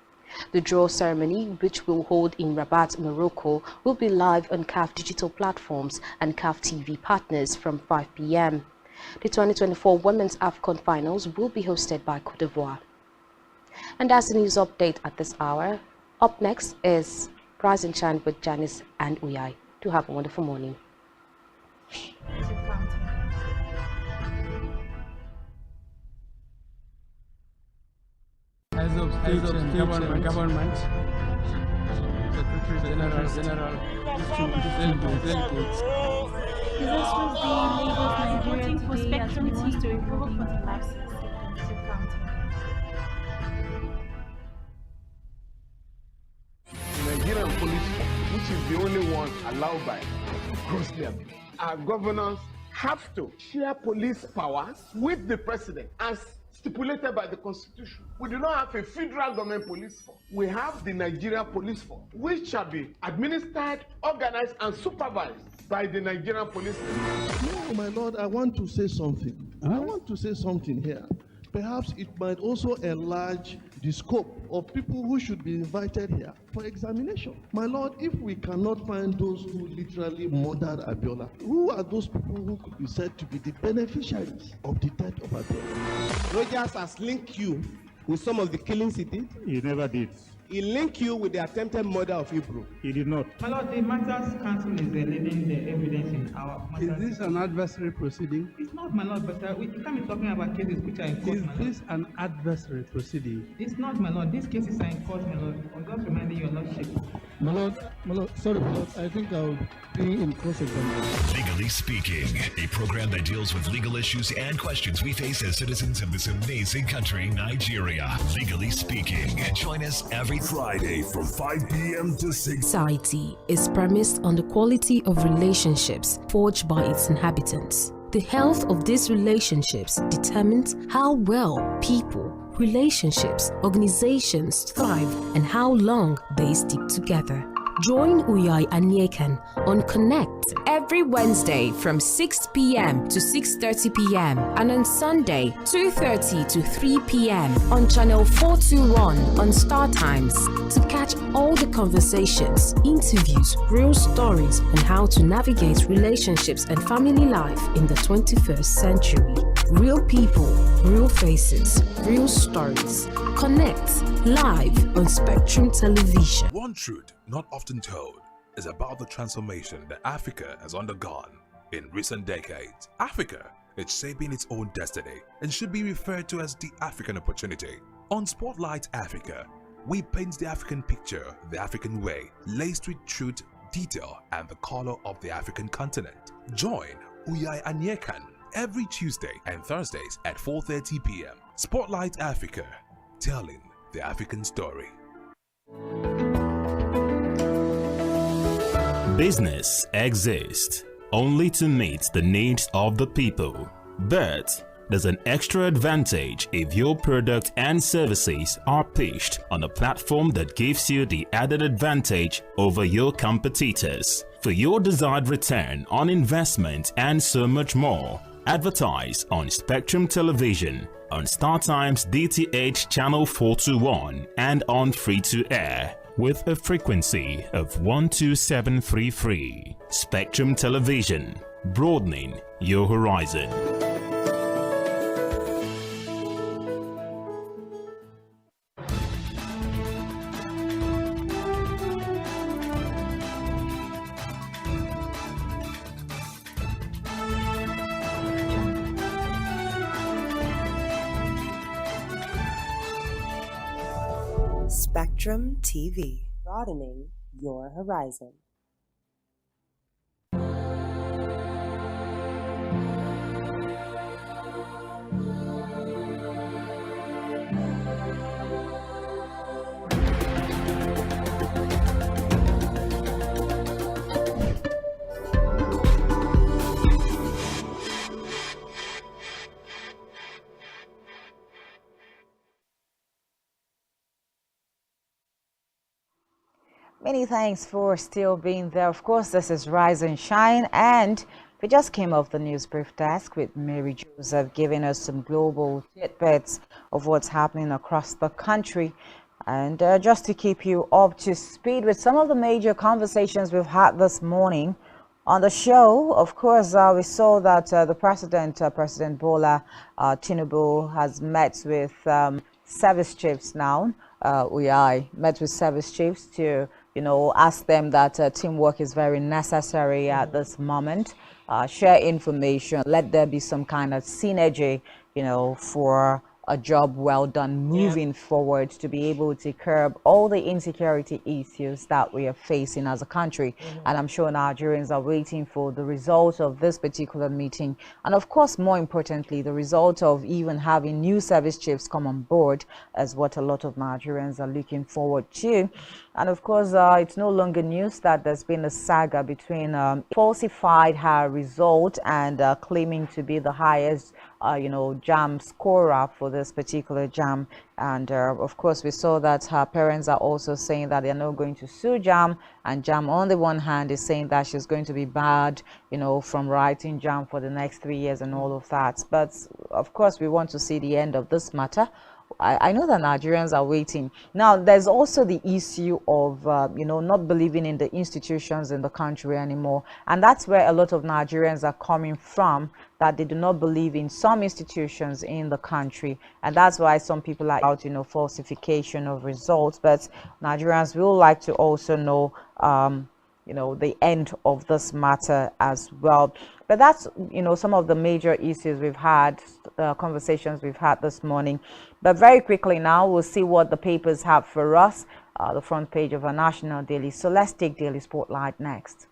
The draw ceremony, which will hold in Rabat, Morocco, will be live on CAF digital platforms and CAF TV partners from 5 p.m. The 2024 Women's AFCON Finals will be hosted by Côte d'Ivoire. And that's the news update at this hour. Up next is Prize and Chant with Janice and Uyai. Do have a wonderful morning. As of state and government, Secretary General is to delegates. Voting for Spectrum TV to improve voting lapses to counting. Nigerian police, which is the only one allowed by grossly abuse. Our governors have to share police powers with the president as stipulated by the Constitution. We do not have a federal government police force. We have the Nigeria Police Force, which shall be administered, organized, and supervised by the Nigerian Police Force. No, my lord, I want to say something. I want to say something here. Perhaps it might also enlarge the scope of people who should be invited here for examination. My lord, if we cannot find those who literally murdered Abiola, who are those people who could be said to be the beneficiaries of the death of Abiola? Rogers has linked you with some of the killings he did. He never did. He linked you with the attempted murder of Hebrew. He did not. My lord, the matters counsel is leading the evidence in our matters. Is this an adversary proceeding? It's not, my lord, but we can't be talking about cases which are in court. Is this an adversary proceeding? It's not, my lord. These cases are in court, my lord. I'm just reminding you, lordship. My lord, sorry, my lord, I think I'll be in cross-examination. Legally Speaking, a program that deals with legal issues and questions we face as citizens of this amazing country, Nigeria. Legally Speaking. Join us every Friday from 5 p.m. to 6. Society is premised on the quality of relationships forged by its inhabitants. The health of these relationships determines how well people, relationships, organizations thrive and how long they stick together. Join Uyai Anyekan on Connect every Wednesday from 6 p.m. to 6:30 p.m. and on Sunday 2:30 to 3 p.m. on channel 421 on Star Times to catch all the conversations, interviews, real stories, and how to navigate relationships and family life in the 21st century. Real people, real faces, real stories. Connect live on Spectrum Television. One truth not often told is about the transformation that Africa has undergone in recent decades. Africa is shaping its own destiny and should be referred to as the African opportunity. On Spotlight Africa, we paint the African picture the African way, laced with truth, detail, and the color of the African continent. Join Uyai Anyekan every Tuesday and Thursdays at 4:30 p.m. Spotlight Africa, telling the African story. Business exists only to meet the needs of the people, but there's an extra advantage if your product and services are pitched on a platform that gives you the added advantage over your competitors. For your desired return on investment and so much more, advertise on Spectrum Television, on StarTimes DTH Channel 421 and on free-to-air with a frequency of 12733. Spectrum Television, broadening your horizon. Spectrum TV, broadening your horizon. Many thanks for still being there. Of course, this is Rise and Shine, and we just came off the news brief desk with Mary Joseph giving us some global tidbits of what's happening across the country. And just to keep you up to speed with some of the major conversations we've had this morning on the show, of course, we saw that the President Bola Tinubu has met with service chiefs now. I met with service chiefs to ask them that teamwork is very necessary at this moment. Share information, let there be some kind of synergy, for a job well done moving forward to be able to curb all the insecurity issues that we are facing as a country. And I'm sure Nigerians are waiting for the result of this particular meeting. And of course, more importantly, the result of even having new service chiefs come on board is what a lot of Nigerians are looking forward to. And of course, it's no longer news that there's been a saga between falsified her result and claiming to be the highest JAM scorer for this particular JAM. And of course, we saw that her parents are also saying that they're not going to sue JAM. And JAM, on the one hand, is saying that she's going to be barred, from writing JAM for the next 3 years and all of that. But of course, we want to see the end of this matter. I know that Nigerians are waiting. Now, there's also the issue of, not believing in the institutions in the country anymore. And that's where a lot of Nigerians are coming from, that they do not believe in some institutions in the country. And that's why some people are out, falsification of results. But Nigerians will like to also know, the end of this matter as well. But that's, some of the major issues we've had, conversations we've had this morning. But very quickly now, we'll see what the papers have for us, the front page of our national daily. So let's take Daily Spotlight next.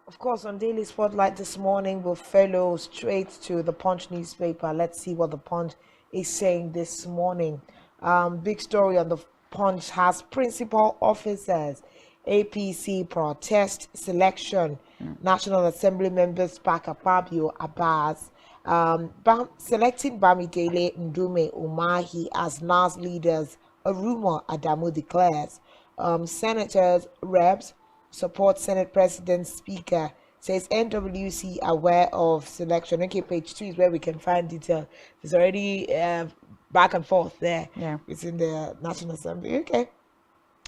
Of course, on Daily Spotlight this morning, we'll follow straight to the Punch newspaper. Let's see what the Punch is saying this morning. Big story on the Punch has principal officers, APC protest selection, National Assembly members back Akpabio Abbas, selecting Bamidele Ndume Umahi as NAS leaders, a rumor Adamu declares. Senators, reps, support Senate President Speaker, says NWC aware of selection. Okay, page 2 is where we can find detail. There's already back and forth there. Yeah. It's in the National Assembly. Okay.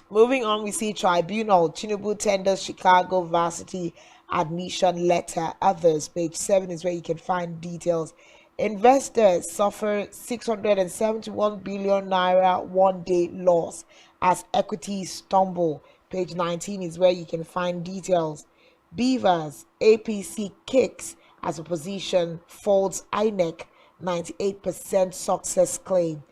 Moving on, we see Tribunal. Tinubu tenders Chicago varsity admission letter. Others, page 7 is where you can find details. Investors suffer 671 billion naira one-day loss as equities stumble. Page 19 is where you can find details. Beavers, APC kicks as opposition folds INEC 98% success claim.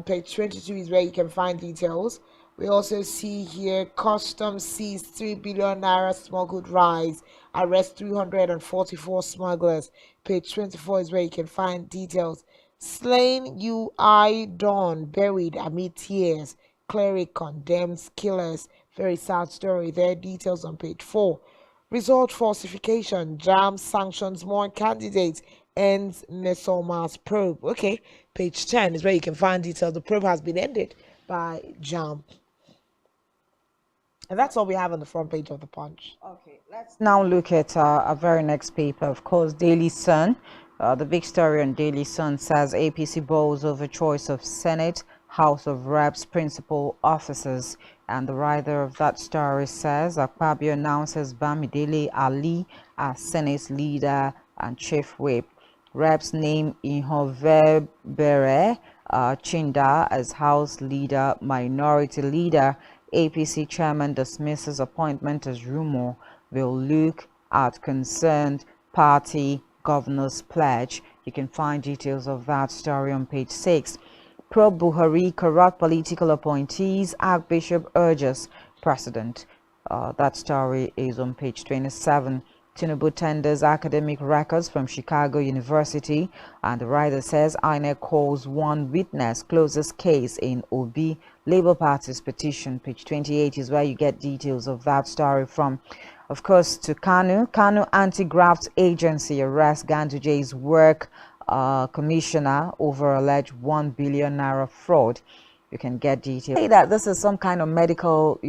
Page 22 is where you can find details. We also see here customs sees 3 billion naira smuggled rice, arrest 344 smugglers. Page 24 is where you can find details. Slain UI Dawn buried amid tears. Cleric condemns killers. Very sad story there. Details on page 4. Result falsification. JAM sanctions more candidates. Ends Mesoma's probe. Okay, page 10 is where you can find details. The probe has been ended by JAM. And that's all we have on the front page of the Punch. Okay, let's now look at our very next paper, of course, Daily Sun. The big story on Daily Sun says APC bowls over choice of Senate, House of Reps, principal officers. And the writer of that story says Akpabio announces Bamidele Ali as Senate leader and chief whip. Reps name Ihovebere Chinda as House leader, minority leader. APC chairman dismisses appointment as rumor. Will look at concerned party governor's pledge. You can find details of that story on page 6. Pro-Buhari corrupt political appointees, Archbishop urges president. That story is on page 27. Tinubu tenders academic records from Chicago University, and the writer says INEC calls one witness, closes case in Obi Labour Party's petition. Page 28 is where you get details of that story from. Of course, to Kanu. Kanu Anti-Graft Agency arrests Ganduje's work commissioner over alleged 1 billion naira fraud. You can get details. Say that this is some kind of medical,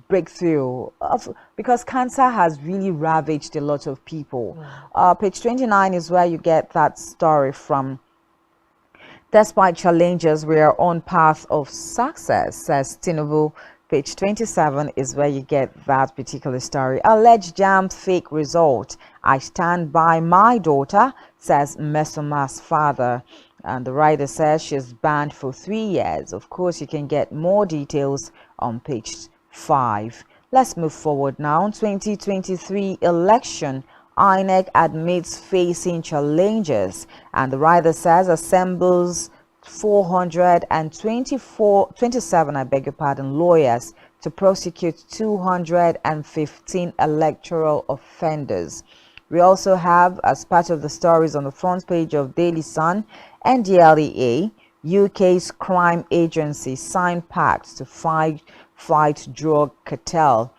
breakthrough because cancer has really ravaged a lot of people. Page 29 is where you get that story from. Despite challenges, we are on path of success, says Tinubu. Page 27 is where you get that particular story. Alleged JAM fake result. I stand by my daughter, says Mesoma's father. And the writer says she's banned for 3 years. Of course, you can get more details on page 5. Let's move forward now. 2023 election. INEC admits facing challenges. And the writer says assembles 427 lawyers to prosecute 215 electoral offenders. We also have, as part of the stories on the front page of Daily Sun, NDLEA, UK's crime agency, signed pacts to fight drug cartel.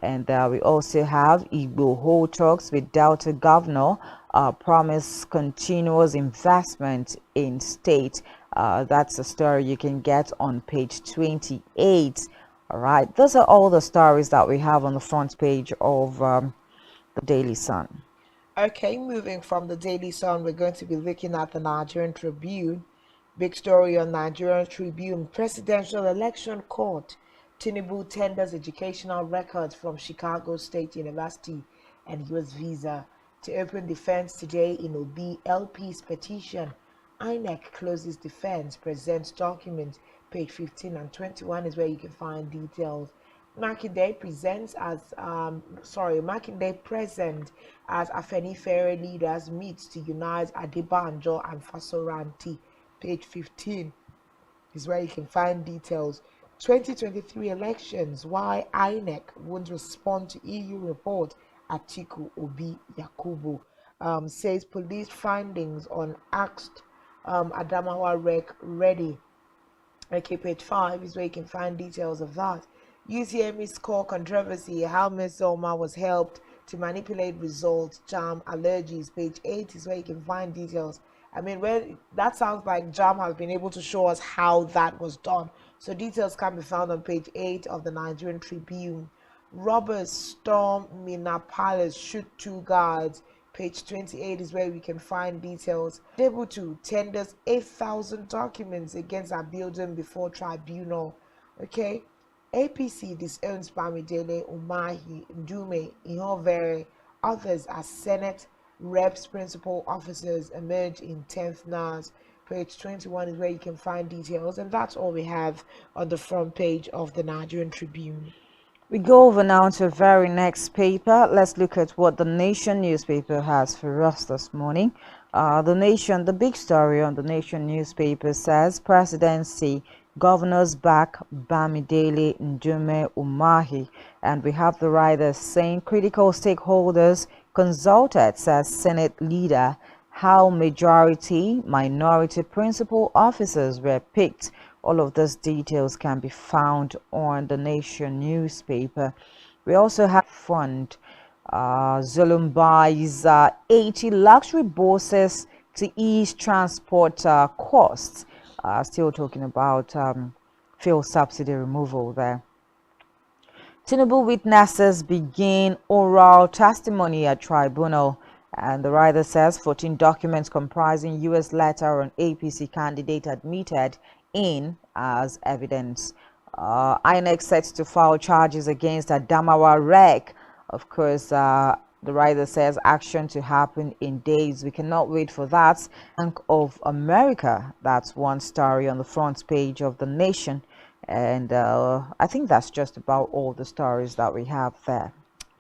And we also have Igbo hold talks with Delta governor, promise continuous investment in state. That's a story you can get on page 28. All right, those are all the stories that we have on the front page of the Daily Sun. Okay, moving from the Daily Sun, we're going to be looking at the Nigerian Tribune. Big story on Nigerian Tribune. Presidential election court. Tinubu tenders educational records from Chicago State University and US visa to open defense today in Obi LP's petition. INEC closes defense, presents documents. Page 15 and 21 is where you can find details. Makinde presents as Makinde present as Afenifere leaders meet to unite Adebanjo and Fasoranti. Page 15 is where you can find details. 2023 elections, why INEC won't respond to EU report Atiku Obi Yakubu. Says police findings on axed Adamawa wreck ready. Okay, page 5 is where you can find details of that. UTME score controversy, how Ms. Zoma was helped to manipulate results, jam allergies. Page 8 is where you can find details. I mean, that sounds like JAM has been able to show us how that was done. So details can be found on page 8 of the Nigerian Tribune. Robbers storm Mina Palace, shoot 2 guards. Page 28 is where we can find details. Able to tenders 8,000 documents against our building before tribunal. Okay. APC disowns Bamidele, Umahi, Ndume, Ihovere. Others as Senate reps, principal officers emerge in 10th NAS. Page 21 is where you can find details. And that's all we have on the front page of the Nigerian Tribune. We go over now to the very next paper. Let's look at what the Nation newspaper has for us this morning. The big story on the Nation newspaper says presidency, governors back Bamidele, Ndume, Umahi. And we have the writers saying critical stakeholders consulted, says Senate leader, how majority, minority principal officers were picked. All of those details can be found on the Nation newspaper. We also have fund. Zulum buys 80 luxury buses to ease transport costs. Still talking about fuel subsidy removal there. Tinubu witnesses begin oral testimony at tribunal. And the writer says 14 documents comprising U.S. letter on APC candidate admitted in as evidence. INEC set to file charges against Adamawa wreck. Of course, the writer says action to happen in days. We cannot wait for that. Bank of America, that's one story on the front page of the Nation. And I think that's just about all the stories that we have there.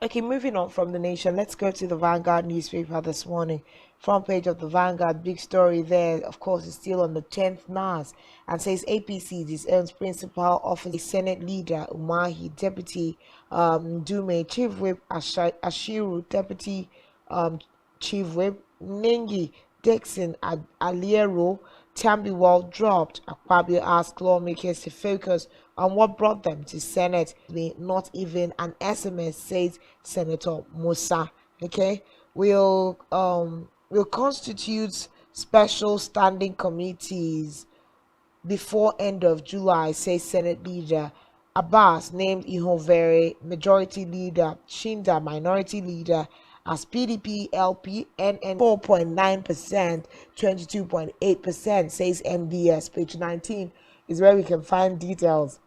Okay, moving on from the Nation, let's go to the Vanguard newspaper this morning. Front page of the Vanguard, big story there, of course, is still on the 10th NAS and says APC disowns principal officer, Senate leader Umahi, Deputy Dume, Chief Whip Ashiru, Deputy Chief Whip Nengi, Dixon Aliero, Tambiwal dropped. Akpabio asked lawmakers to focus on what brought them to Senate. Not even an SMS, says Senator Musa. Okay, we'll constitute special standing committees before end of July, says Senate leader. Abbas named Ihovere majority leader, Shinda minority leader, as PDP LP NN 4.9%, 22.8%, says MDS. Page 19 is where we can find details.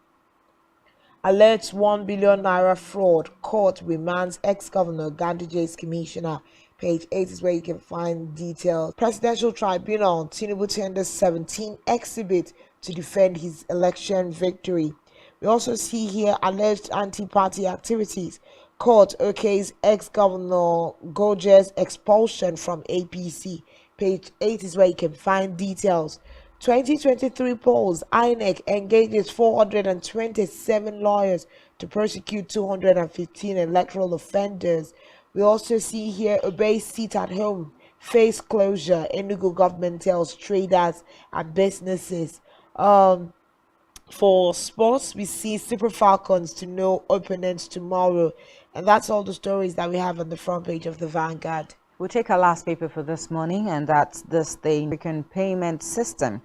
Alerts 1 billion naira fraud, court remands ex-governor Ganduje's commissioner. Page 8 is where you can find details. Presidential Tribunal, Tinubu tenders 17 exhibit to defend his election victory. We also see here alleged anti-party activities. Court okays ex-governor Goje's expulsion from APC. Page 8 is where you can find details. 2023 polls, INEC engages 427 lawyers to prosecute 215 electoral offenders. We also see here Obey seat at home, face closure. Enugu government tells traders and businesses. For sports, we see Super Falcons to know opponents tomorrow. And that's all the stories that we have on the front page of the Vanguard. We'll take our last paper for this morning, and that's the American payment system.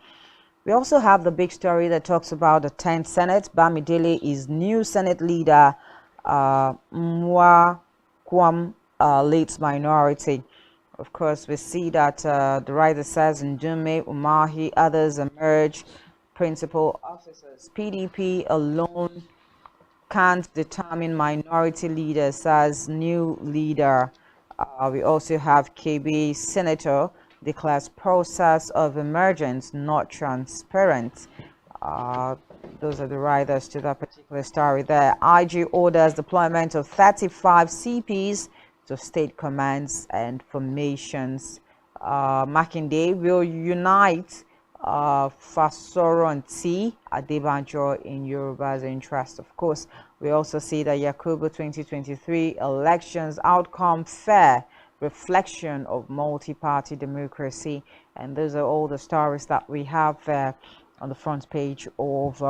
We also have the big story that talks about the 10th Senate. Bamidele is new Senate leader. Mwa Kwam leads minority. Of course, we see that the writer says Ndume, Umahi, others emerge. Principal officers. PDP alone can't determine minority leaders as new leader. We also have KB Senator declares process of emergence not transparent. Those are the writers to that particular story there. IG orders deployment of 35 CPs to state commands and formations. Makinde will unite Fasoranti Adebanjo in Yoruba's interest. Of course, we also see that Yakubu 2023 elections outcome fair, reflection of multi-party democracy. And those are all the stories that we have on the front page of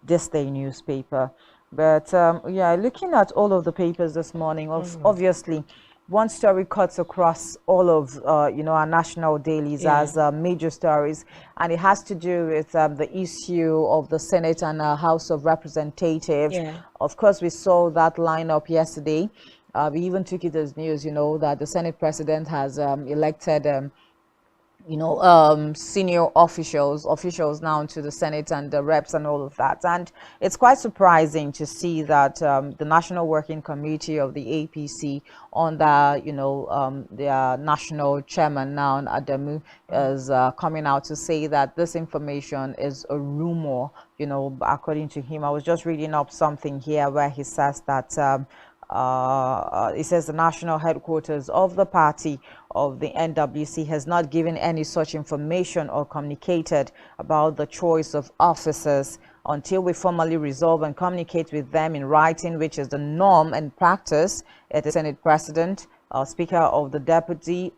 this day newspaper. But yeah, looking at all of the papers this morning, obviously one story cuts across all of our national dailies as major stories, and it has to do with the issue of the Senate and House of Representatives. Of course, we saw that lineup yesterday. We even took it as news, that the Senate president has elected senior officials now to the Senate and the reps and all of that. And it's quite surprising to see that the National Working Committee of the APC under, their national chairman now, Adamu, is coming out to say that this information is a rumor, according to him. I was just reading up something here where he says that it says the national headquarters of the party of the NWC has not given any such information or communicated about the choice of officers until we formally resolve and communicate with them in writing, which is the norm and practice. The Senate President, Speaker or the Deputy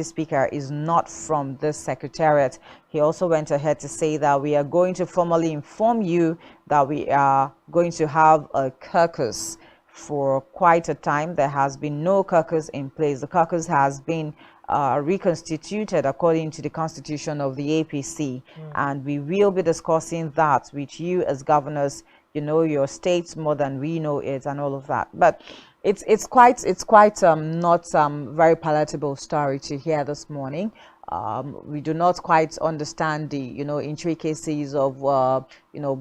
Speaker is not from this secretariat. He also went ahead to say that we are going to formally inform you that we are going to have a caucus. For quite a time, there has been no caucus in place. The caucus has been reconstituted according to the constitution of the APC, and we will be discussing that with you as governors. You know your states more than we know it, and all of that. But it's quite not very palatable story to hear this morning. We do not quite understand the intricacies of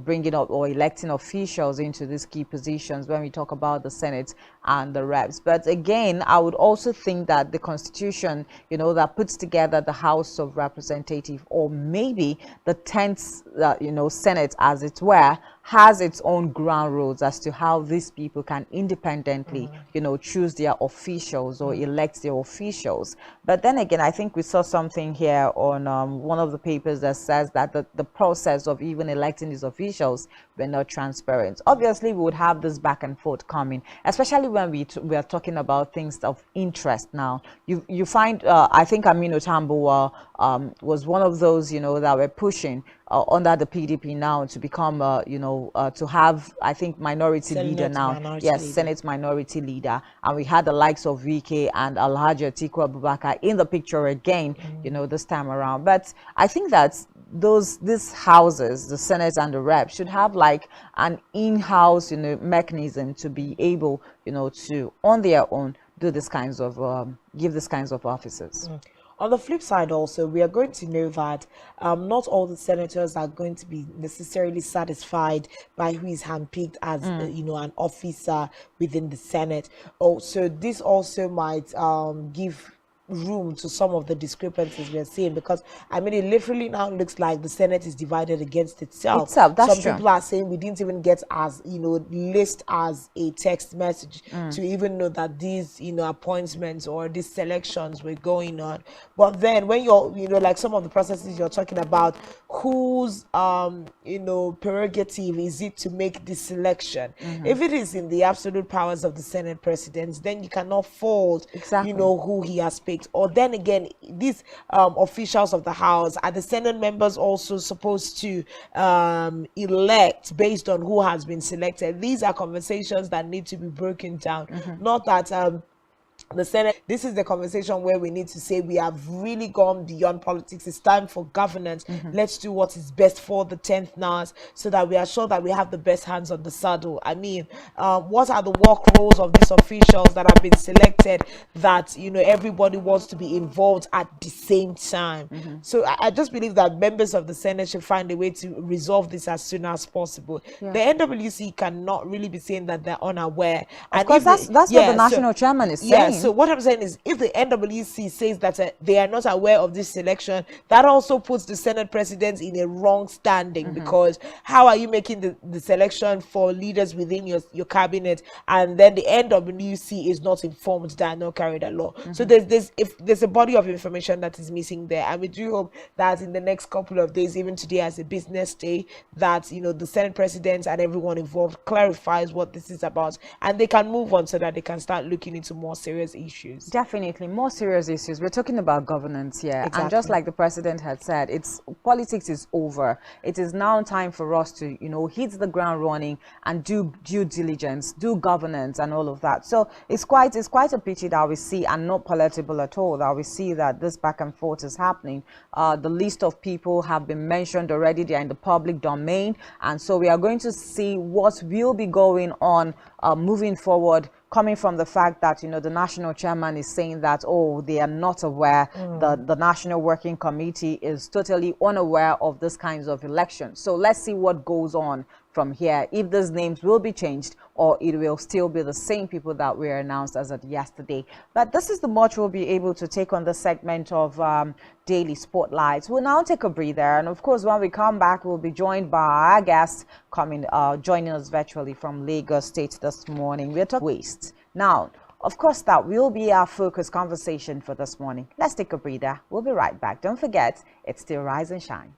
bringing up or electing officials into these key positions when we talk about the Senate and the reps. But again, I would also think that the constitution that puts together the House of Representatives, or maybe the 10th Senate as it were, has its own ground rules as to how these people can independently choose their officials or elect their officials. But then again, I think we saw something here on one of the papers that says that the process of even electing these officials were not transparent. Obviously, we would have this back and forth coming, especially when we are talking about things of interest. Now you find I think Aminu Tambuwa was one of those that were pushing under the PDP now to become to have, I think, minority leader now. Yes, Senate minority leader. And we had the likes of VK and Alhaji Atiku Abubakar in the picture again, this time around. But I think that these houses, the Senate and the Rep, should have like an in-house mechanism to be able to on their own do this kinds of give these kinds of offices. On the flip side also, we are going to know that not all the senators are going to be necessarily satisfied by who is handpicked as an officer within the Senate. So this also might give room to some of the discrepancies we are seeing, because I mean, it literally now looks like the Senate is divided against itself. Some people are saying we didn't even get as list as a text message to even know that these appointments or these selections were going on. But then when you're like some of the processes you're talking about, whose prerogative is it to make this selection? If it is in the absolute powers of the Senate president, then you cannot fault who he has picked. Or then again, these officials of the House, are the Senate members also supposed to elect based on who has been selected? These are conversations that need to be broken down. Not that the Senate, this is the conversation where we need to say we have really gone beyond politics. It's time for governance. Let's do what is best for the 10th NAS so that we are sure that we have the best hands on the saddle. I mean, what are the work roles of these officials that have been selected that, everybody wants to be involved at the same time? So I just believe that members of the Senate should find a way to resolve this as soon as possible. The NWC cannot really be saying that they're unaware. Of course, that's what the national chairman is saying. So what I'm saying is, if the NWC says that they are not aware of this selection, that also puts the Senate president in a wrong standing, because how are you making the selection for leaders within your cabinet, and then the NWC is not informed, that are not carried along? So there's a body of information that is missing there, and we do hope that in the next couple of days, even today as a business day, that the Senate president and everyone involved clarifies what this is about, and they can move on so that they can start looking into more serious issues. Definitely more serious issues. We're talking about governance here. Exactly. And just like the president had said, politics is over. It is now time for us to, hit the ground running and do due diligence, do governance and all of that. So it's quite a pity that we see, and not palatable at all, that we see that this back and forth is happening. The list of people have been mentioned already. They are in the public domain. And so we are going to see what will be going on moving forward, coming from the fact that, the national chairman is saying that, they are not aware, the National Working Committee is totally unaware of this kinds of elections. So let's see what goes on from here, if these names will be changed or it will still be the same people that were announced as of yesterday. But this is the much we'll be able to take on the segment of Daily Spotlights. We'll now take a breather, and of course when we come back, we'll be joined by our guest joining us virtually from Lagos State this morning. We're talking waste. Now, of course, that will be our focus conversation for this morning. Let's take a breather. We'll be right back. Don't forget, it's still Rise and Shine.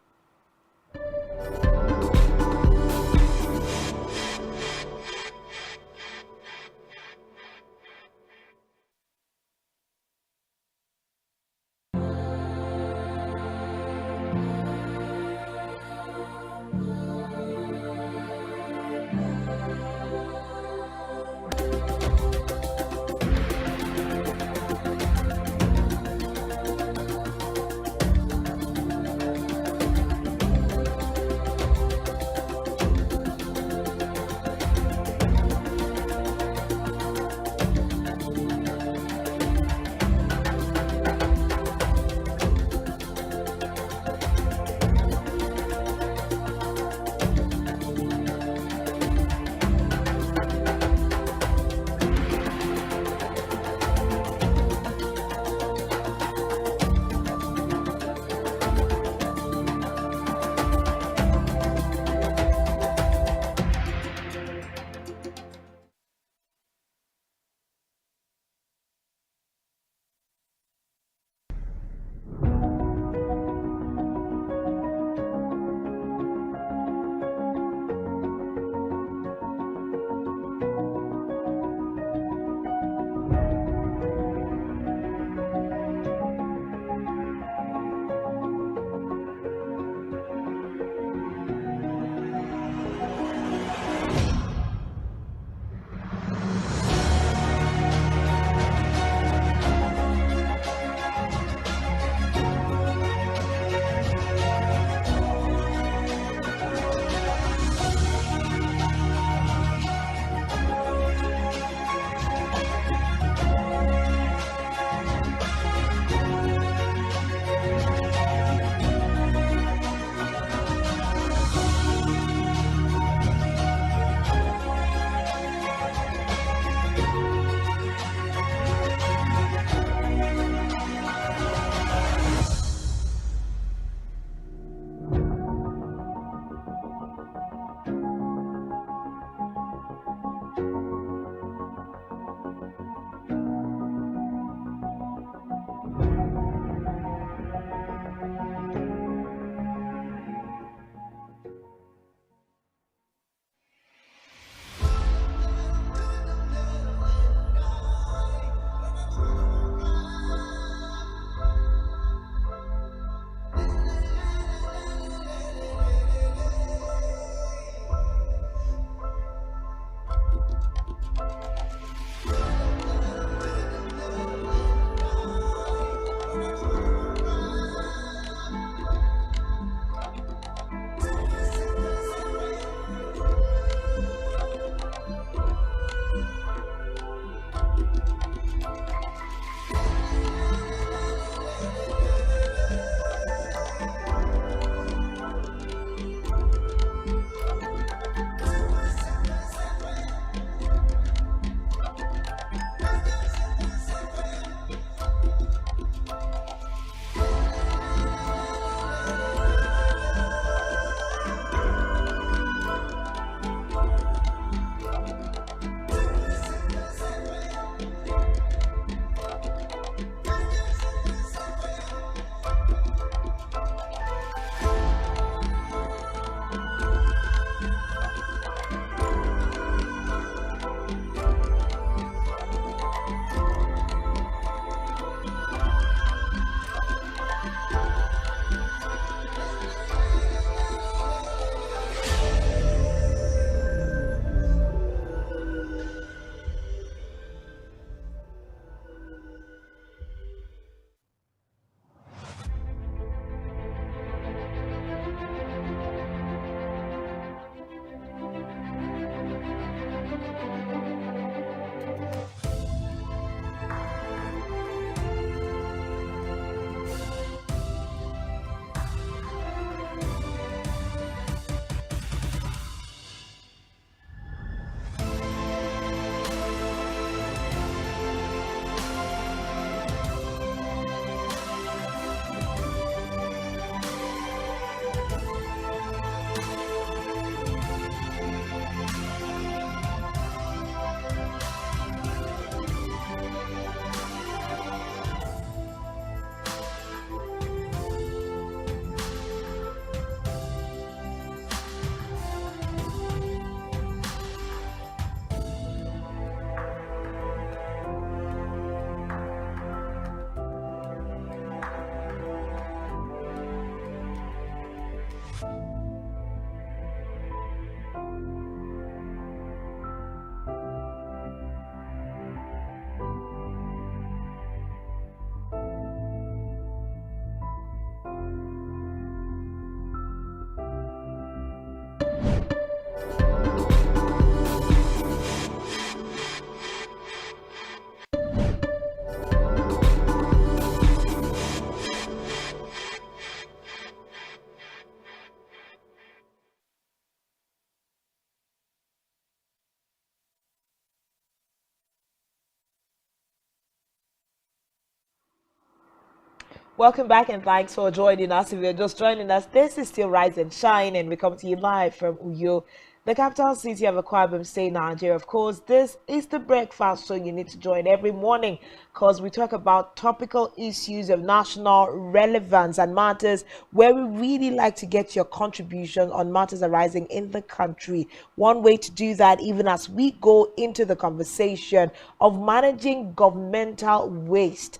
Welcome back and thanks for joining us. If you're just joining us, this is still Rise and Shine, and we come to you live from Uyo, the capital city of Akwa Ibom State, Nigeria. Of course, this is the breakfast, so you need to join every morning because we talk about topical issues of national relevance and matters where we really like to get your contribution on matters arising in the country. One way to do that, even as we go into the conversation of managing governmental waste,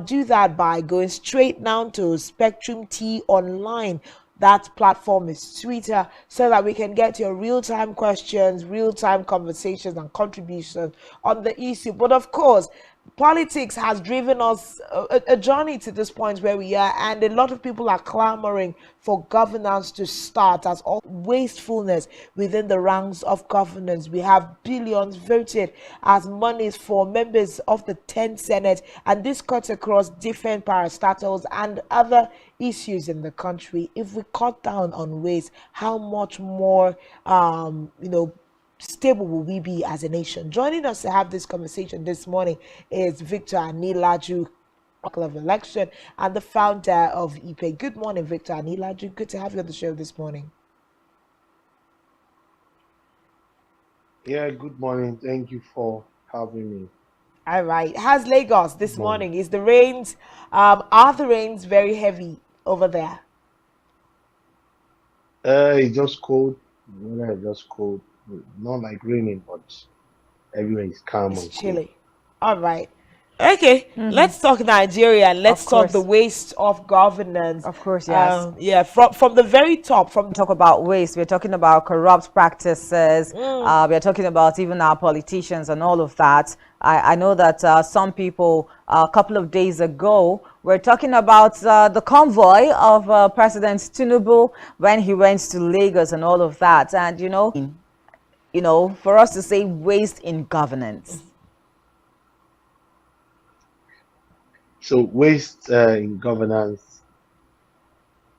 do that by going straight down to Spectrum T online. That platform is Twitter, so that we can get your real-time questions, real-time conversations and contributions on the issue. But of course, politics has driven us a journey to this point where we are, and a lot of people are clamoring for governance to start, as all wastefulness within the ranks of governance. We have billions voted as monies for members of the 10th Senate, and this cuts across different parastatals and other issues in the country. If we cut down on waste, how much more stable will we be as a nation? Joining us to have this conversation this morning is Victor Anilaju of Election and the founder of IPE. Good morning, Victor Anilaju. Good to have you on the show this morning. Yeah, good morning. Thank you for having me. All right. How's Lagos this morning? Is the rains, are the rains very heavy over there? It's just cold. Weather is just cold. Not like raining, but everywhere is calm and chilly. All right. Okay, let's talk Nigeria and let's talk the waste of governance. Of course, yes. Yeah, from the very top. Talk about waste. We're talking about corrupt practices. We're talking about even our politicians and all of that. I know that some people a couple of days ago were talking about the convoy of President Tinubu when he went to Lagos and all of that. And you know, for us to say waste in governance. So waste in governance,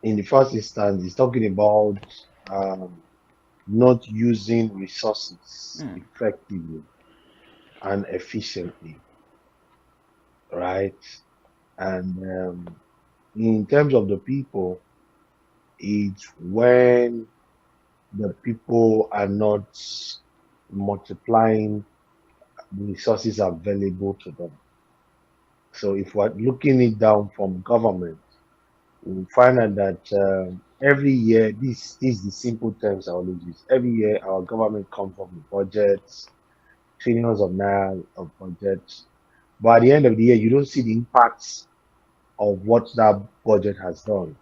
in the first instance, is talking about not using resources effectively and efficiently, right? And in terms of the people, it's when the people are not multiplying the resources available to them. So if we're looking it down from government, we'll find out that every year, this is the simple terms I always use. Every year, our government comes up with budgets, trillions of naira of budgets. But at the end of the year, you don't see the impacts of what that budget has done.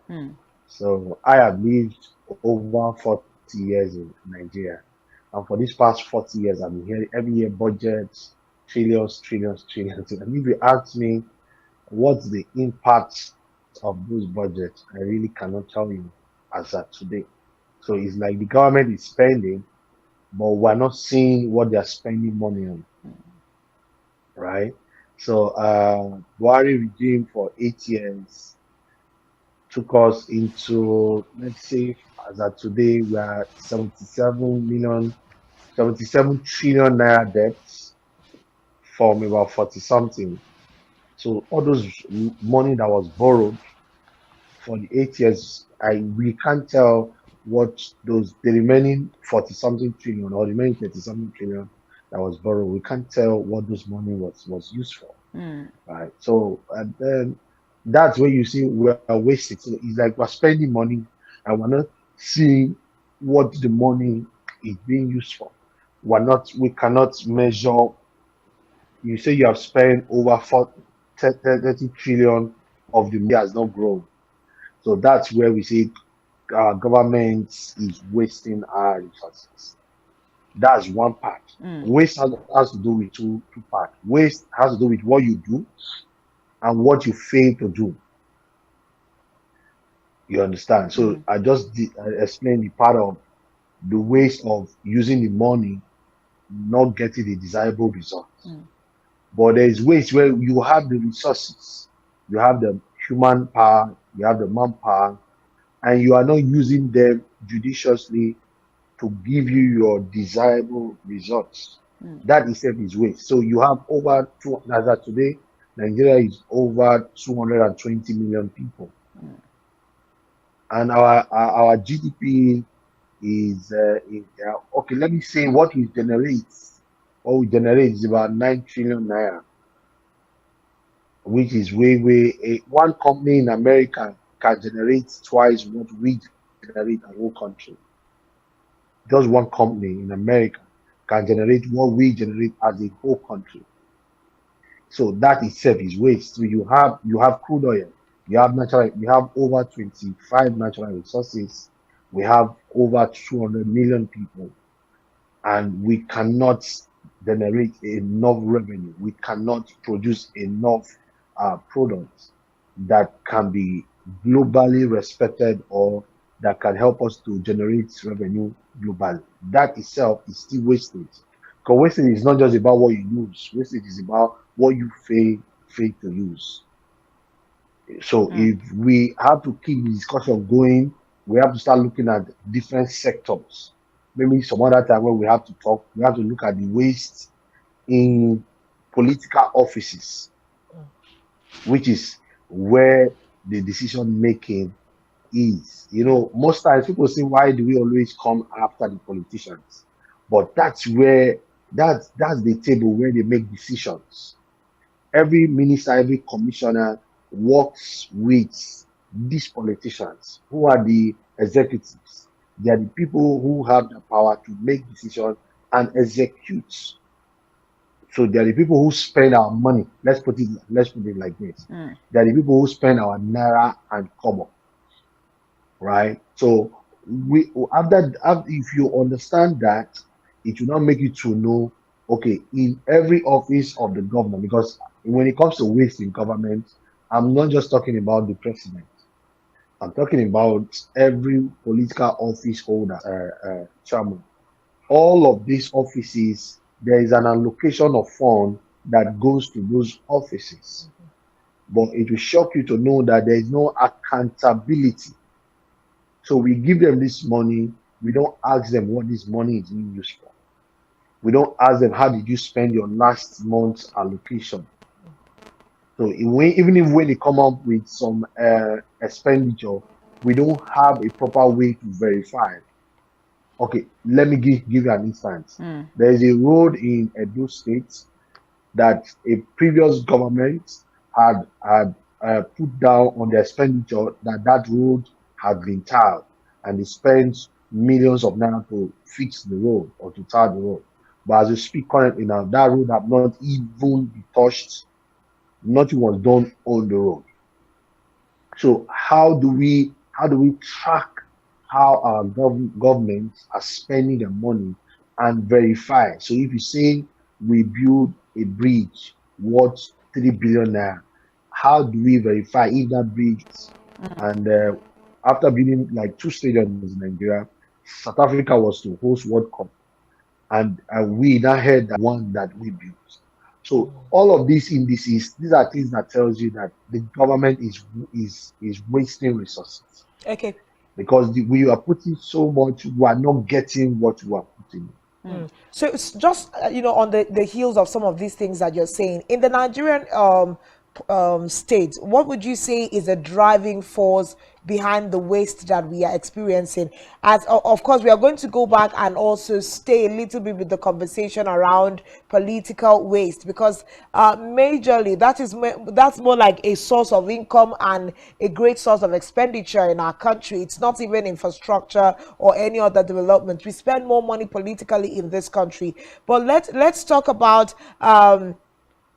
So I have lived over 40 years in Nigeria. And for these past 40 years, I've been hearing every year budgets, trillions. And if you ask me what's the impact of those budgets, I really cannot tell you as of today. So it's like the government is spending, but we're not seeing what they're spending money on, right? So Buhari regime for 8 years took us into, let's say, as of today, we are 77 trillion naira debts from about 40 something. So all those money that was borrowed for the 8 years, we can't tell what the remaining 40 something trillion or remaining 30 something trillion that was borrowed. We can't tell what those money was used for. Right. So and then that's where you see we're wasting. So it's like we're spending money and we're not seeing what the money is being used for. We cannot measure. You say you have spent over 30 trillion of the money has not grown. So that's where we see government is wasting our resources. That's one part. Waste has to do with two parts. Waste has to do with what you do and what you fail to do. You understand? So I just explained the part of the waste of using the money, not getting the desirable results. But there is waste where you have the resources, you have the human power, you have the manpower, and you are not using them judiciously to give you your desirable results. That itself is waste. So you have over as of today, Nigeria is over 220 million people, and our GDP is okay. Let me say what we generate. What we generate is about 9 trillion naira, which is one company in America can generate twice what we generate as a whole country. Just one company in America can generate what we generate as a whole country. So that itself is waste. So you have crude oil, you have over 25 natural resources, we have over 200 million people, and we cannot generate enough revenue. We cannot produce enough products that can be globally respected or that can help us to generate revenue globally. That itself is still wastage. Because wastage is not just about what you use. Wastage is about what you fail to use. So if we have to keep the discussion going, we have to start looking at different sectors. Maybe some other time when we have to talk, we have to look at the waste in political offices, which is where the decision making is. Most times people say, why do we always come after the politicians? But that's the table where they make decisions. Every minister, every commissioner works with these politicians who are the executives. They are the people who have the power to make decisions and execute. So they are the people who spend our money. Let's put it like this. They are the people who spend our naira and kobo. Right? So if you understand that, it will not make you to know, okay, in every office of the government, because when it comes to waste in government, I'm not just talking about the president. I'm talking about every political office holder, chairman. All of these offices, there is an allocation of fund that goes to those offices. But it will shock you to know that there is no accountability. So we give them this money. We don't ask them what this money is being used for. We don't ask them, how did you spend your last month's allocation? So even if when they come up with some expenditure, we don't have a proper way to verify. Okay, let me give you an instance. There is a road in Edo State that a previous government had put down on their expenditure that road had been tarred, and they spent millions of naira to fix the road or to tar the road. But as we speak currently now, that road have not even been touched. Nothing was done on the road. So how do we track how our governments are spending their money and verify? So if you say we build a bridge worth 3 billion naira, how do we verify if that bridge and after building like 2 stadiums in Nigeria, South Africa was to host World Cup, and we now had that one that we built. So all of these indices, these are things that tells you that the government is wasting resources. Okay. Because we are putting so much, we are not getting what we are putting. So it's just on the heels of some of these things that you're saying in the Nigerian state, what would you say is a driving force behind the waste that we are experiencing? As of course, we are going to go back and also stay a little bit with the conversation around political waste, because majorly that's more like a source of income and a great source of expenditure in our country. It's not even infrastructure or any other development. We spend more money politically in this country. But let's talk about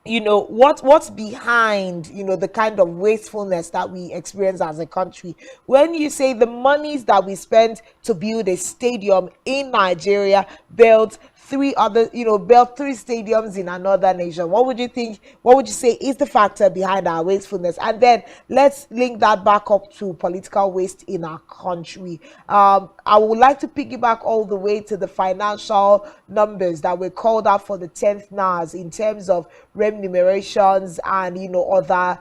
what's behind the kind of wastefulness that we experience as a country. When you say the monies that we spent to build a stadium in Nigeria, built 3 stadiums in another nation, what would you say is the factor behind our wastefulness? And then let's link that back up to political waste in our country. I would like to piggyback all the way to the financial numbers that were called out for the 10th NAS in terms of remunerations and other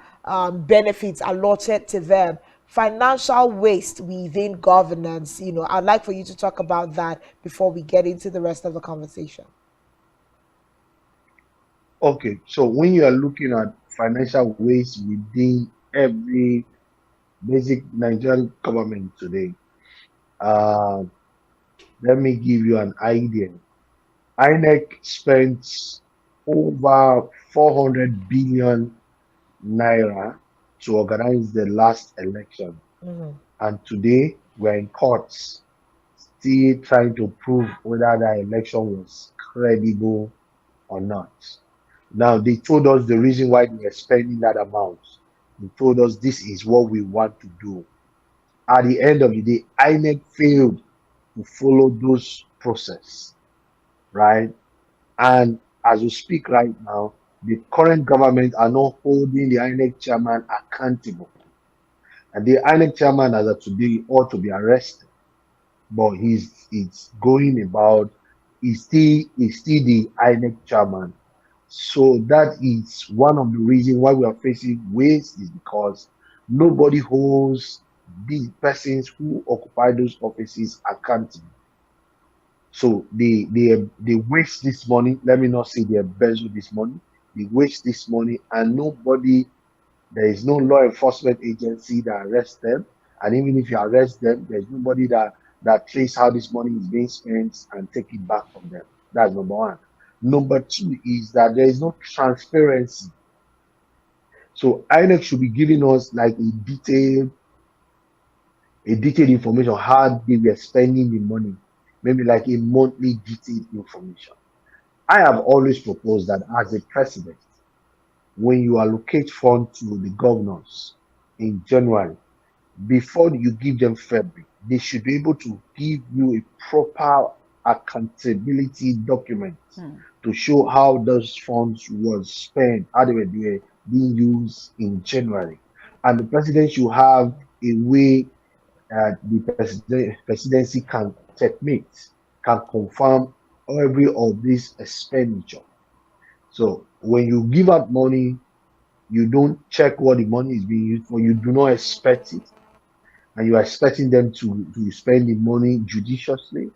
benefits allotted to them. Financial waste within governance, I'd like for you to talk about that before we get into the rest of the conversation. Okay, so when you are looking at financial waste within every basic Nigerian government today. Uh, Let me give you an idea. INEC spent over 400 billion naira to organize the last election. And today we're in courts still trying to prove whether that election was credible or not. Now, they told us the reason why they were spending that amount. They told us this is what we want to do. At the end of the day, INEC failed to follow those process, right? And as we speak right now, the current government are not holding the INEC chairman accountable. And the INEC chairman, as of today, ought to be arrested. But he's going about, he's still the INEC chairman. So that is one of the reasons why we are facing waste, is because nobody holds the persons who occupy those offices accountable. So they waste this money. Let me not say they embezzle this money. They waste this money, and there is no law enforcement agency that arrests them. And even if you arrest them, there's nobody that trace how this money is being spent and take it back from them. That's number one. Number two is that there is no transparency. So INEC should be giving us like a detailed information how they were spending the money, maybe like a monthly detailed information. I have always proposed that as a president, when you allocate funds to the governors in January, before you give them February, they should be able to give you a proper accountability document to show how those funds was spent, how they were being used in January. And the president should have a way the presidency can checkmate, can confirm every of this expenditure. So when you give out money, you don't check what the money is being used for. You do not expect it, and you are expecting them to spend the money judiciously,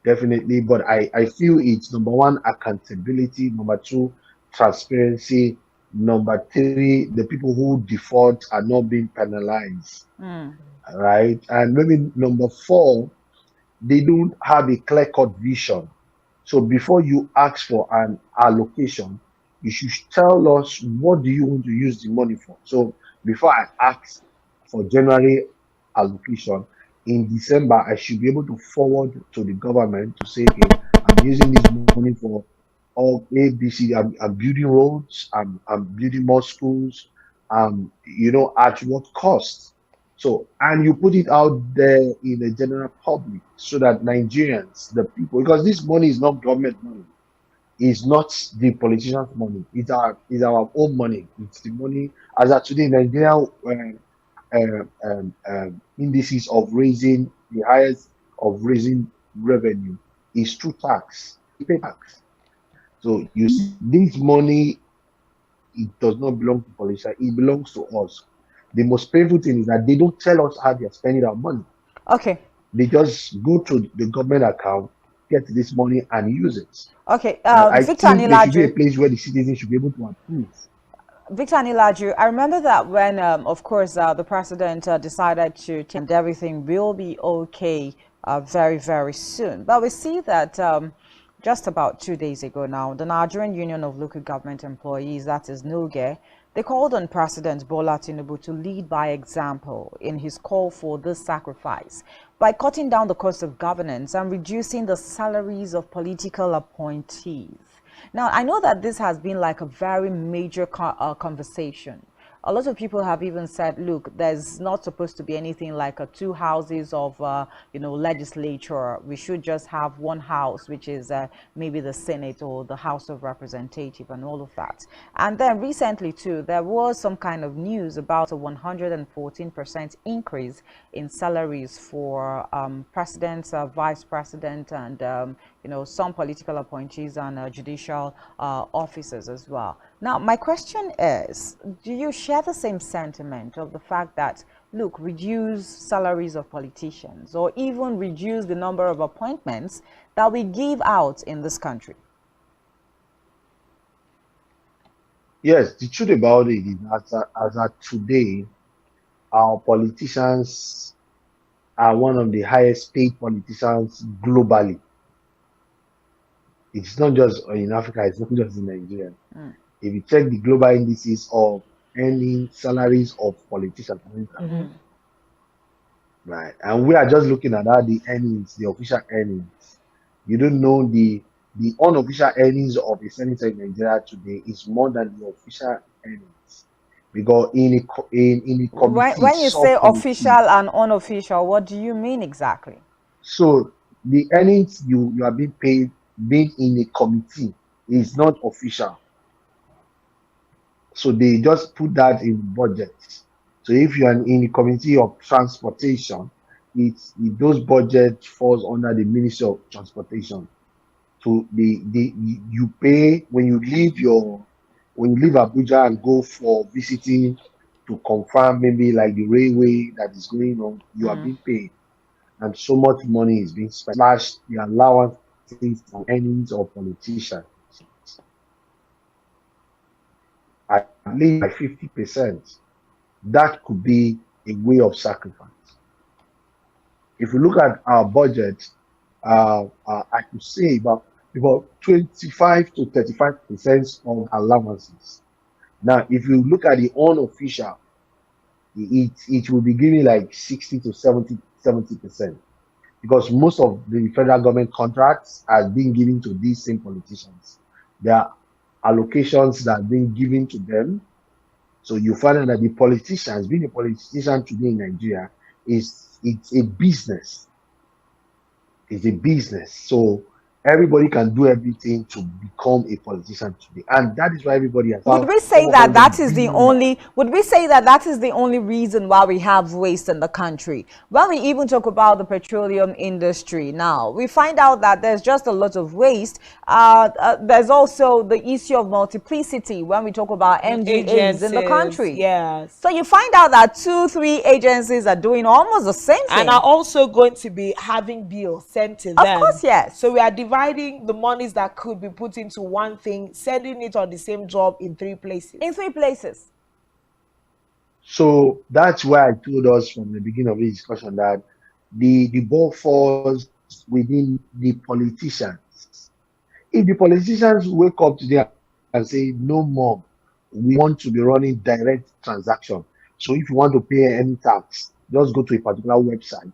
definitely. But I feel it's number one, accountability, number two, transparency, number three, the people who default are not being penalized, right? And maybe number four, they don't have a clear-cut vision. So before you ask for an allocation, you should tell us what do you want to use the money for. So before I ask for January allocation, in December, I should be able to forward to the government to say, okay, I'm using this money for all ABC. I'm building roads, I'm building more schools, at what cost? So, and you put it out there in the general public so that Nigerians, the people, because this money is not government money, it's not the politicians' money, it's our own money. It's the money, as of today, Nigeria indices of raising the highest of raising revenue is through tax. We pay tax. So you see, this money, it does not belong to politicians, it belongs to us. The most painful thing is that they don't tell us how they are spending our money. Okay. They just go to the government account, get this money, and use it. Okay. I Victor think there should be a Anilaju. place where the citizens should be able to approve. Victor Anilaju, I remember that when, of course, the president decided to and everything will be okay very, very soon. But we see that just about 2 days ago now, the Nigerian Union of Local Government Employees, that is NULGE, they called on President Bola Tinubu to lead by example in his call for this sacrifice by cutting down the cost of governance and reducing the salaries of political appointees. Now, I know that this has been like a very major conversation. A lot of people have even said, look, there's not supposed to be anything like two houses of, legislature. We should just have one house, which is maybe the Senate or the House of Representatives and all of that. And then recently, too, there was some kind of news about a 114% increase in salaries for presidents, vice president, and, some political appointees and judicial officers as well. Now, my question is, do you share the same sentiment of the fact that, look, reduce salaries of politicians or even reduce the number of appointments that we give out in this country? Yes, the truth about it is as at today, our politicians are one of the highest paid politicians globally. It's not just in Africa, it's not just in Nigeria. Mm. If you check the global indices of earning salaries of politicians, Mm. right? And we are just looking at how the earnings, the official earnings. You don't know the unofficial earnings of a senator in Nigeria today is more than the official earnings. Because in a committee, When you say official subcommittee, and unofficial, what do you mean exactly? so the earnings you are being paid being in a committee is not official. So they just put that in budget. So if you are in the committee of transportation, those budget falls under the Ministry of Transportation. So you pay when you leave Abuja and go for visiting to confirm maybe like the railway that is going on, you are being paid. And so much money is being spent, slash the allowances and earnings of politicians at least by 50%. That could be a way of sacrifice. If you look at our budget, I could say about 25 to 35% of allowances. Now, if you look at the unofficial, it will be giving like 60 to 70%, because most of the federal government contracts are being given to these same politicians. There are allocations that are being given to them. So you find out that the politicians, being a politician today in Nigeria, it's a business. It's a business. So everybody can do everything to become a politician today, and that is why everybody has Would we say that that is the only reason why we have waste in the country? When we even talk about the petroleum industry now, we find out that there's just a lot of waste. There's also the issue of multiplicity when we talk about MGAs in the country. Yes. So you find out that 2-3 agencies are doing almost the same thing. And are also going to be having bills sent to them. Of course, yes. So we are dividing the monies that could be put into one thing, sending it on the same job in 3 places. In 3 places. So that's why I told us from the beginning of this discussion that the ball falls within the politicians. If the politicians wake up today and say, no more, we want to be running direct transaction. So if you want to pay any tax, just go to a particular website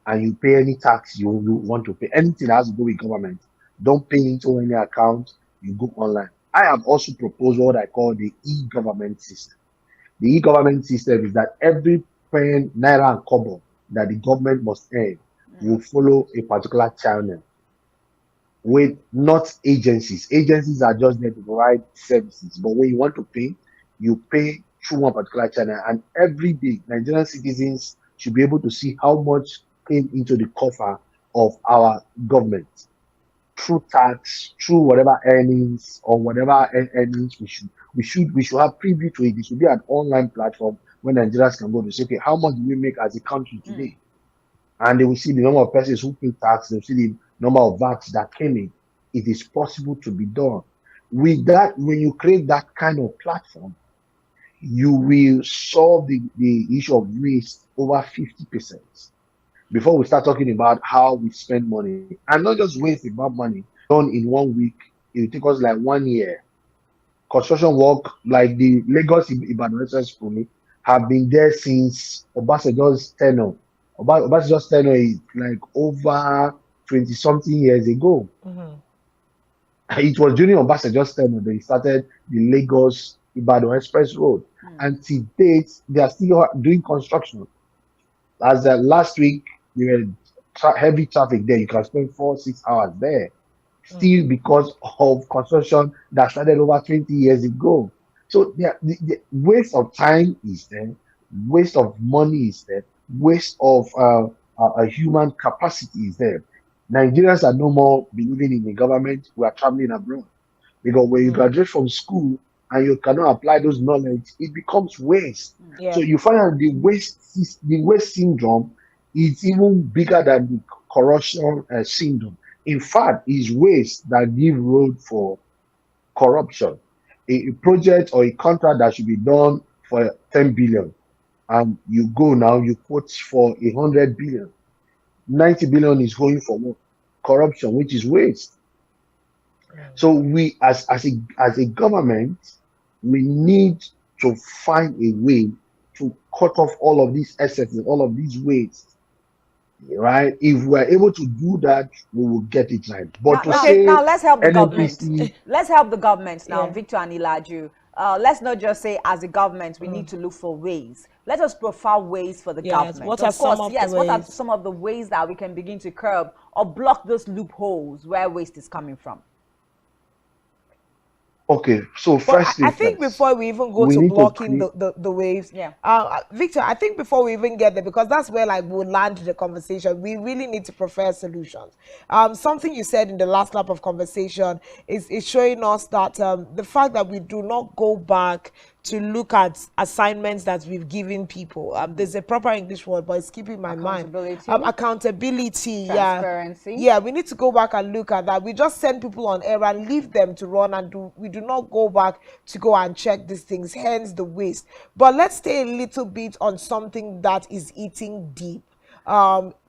and you pay any tax you want to pay. Anything that has to do with government, don't pay into any account, you go online. I have also proposed what I call the e-government system. The e-government system is that every pen, naira and kobo that the government must earn will follow a particular channel with not agencies. Agencies are just there to provide services. But when you want to pay, you pay through one particular channel. And every day, Nigerian citizens should be able to see how much came into the coffer of our government through tax, through whatever earnings or whatever earnings we should have preview to it. It should be an online platform where Nigerians can go to say, okay, how much do we make as a country today? And they will see the number of persons who pay tax, they'll see the number of VATs that came in. It is possible to be done. With that, when you create that kind of platform, you will solve the issue of waste over 50%. Before we start talking about how we spend money, and not just waste about money done in 1 week, it will take us like 1 year. Construction work like the Lagos Ibadan Expressway have been there since Obasanjo's tenure. Obasanjo's tenure is like over 20-something years ago. It was during Obasanjo's tenure that he started the Lagos Ibadan Express Road. And to date, they are still doing construction. As last week, there were heavy traffic there. You can spend 4-6 hours there. Still because of construction that started over 20 years ago. So the waste of time is there, waste of money is there, waste of human capacity is there. Nigerians are no more believing in the government. We are traveling abroad. Because when you graduate from school and you cannot apply those knowledge, it becomes waste. Yeah. So you find out the waste syndrome is even bigger than the corruption syndrome. In fact, it's waste that give road for corruption. a project or a contract that should be done for 10 billion, and you go now, you quote for 100 billion. 90 billion is going for what? Corruption, which is waste. So we, as a government, we need to find a way to cut off all of these excesses, all of these waste, right? If we're able to do that, we will get it right. But now let's help the government. NNPC, Let's help the government now, Victor and Ilaju. Let's not just say as a government we need to look for ways. Let us profile ways for the government. What are some of the ways? What are some of the ways that we can begin to curb or block those loopholes where waste is coming from? okay, so first I think before we even go to blocking the waves, Victor, I think before we even get there, because that's where like we'll land the conversation, we really need to prefer solutions. Something you said in the last lap of conversation is showing us that the fact that we do not go back to look at assignments that we've given people. There's a proper English word, but it's keeping my mind. Accountability, transparency. Yeah, we need to go back and look at that. We just send people on air and leave them to run, and we do not go back to go and check these things, hence the waste. But let's stay a little bit on something that is eating deep.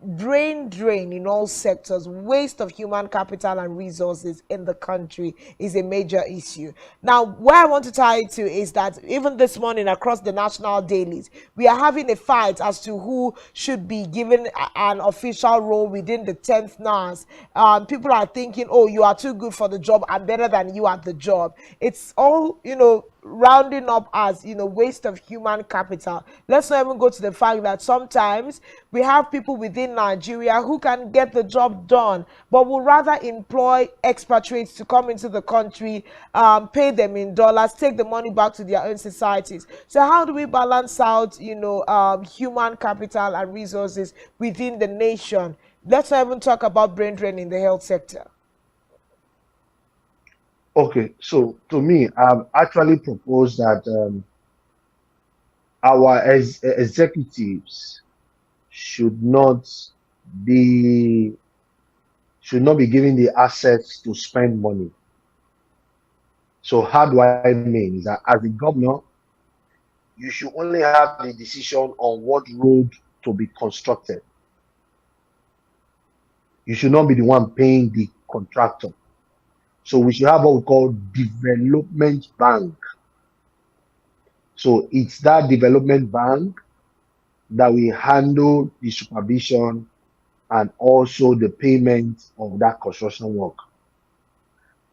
Brain drain in all sectors, waste of human capital and resources in the country is a major issue. Now, where I want to tie it to is that even this morning across the national dailies, we are having a fight as to who should be given an official role within the 10th NAS. People are thinking, oh, you are too good for the job, I'm better than you at the job. It's all, rounding up as waste of human capital. Let's not even go to the fact that sometimes we have people within Nigeria who can get the job done, but will rather employ expatriates to come into the country, pay them in dollars, take the money back to their own societies. So how do we balance out human capital and resources within the nation? Let's not even talk about brain drain in the health sector. Okay, so to me, I've actually proposed that our executives should not be given the assets to spend money. So how do I mean is that as a governor, you should only have the decision on what road to be constructed. You should not be the one paying the contractor. So we should have what we call development bank. So it's that development bank that will handle the supervision and also the payment of that construction work.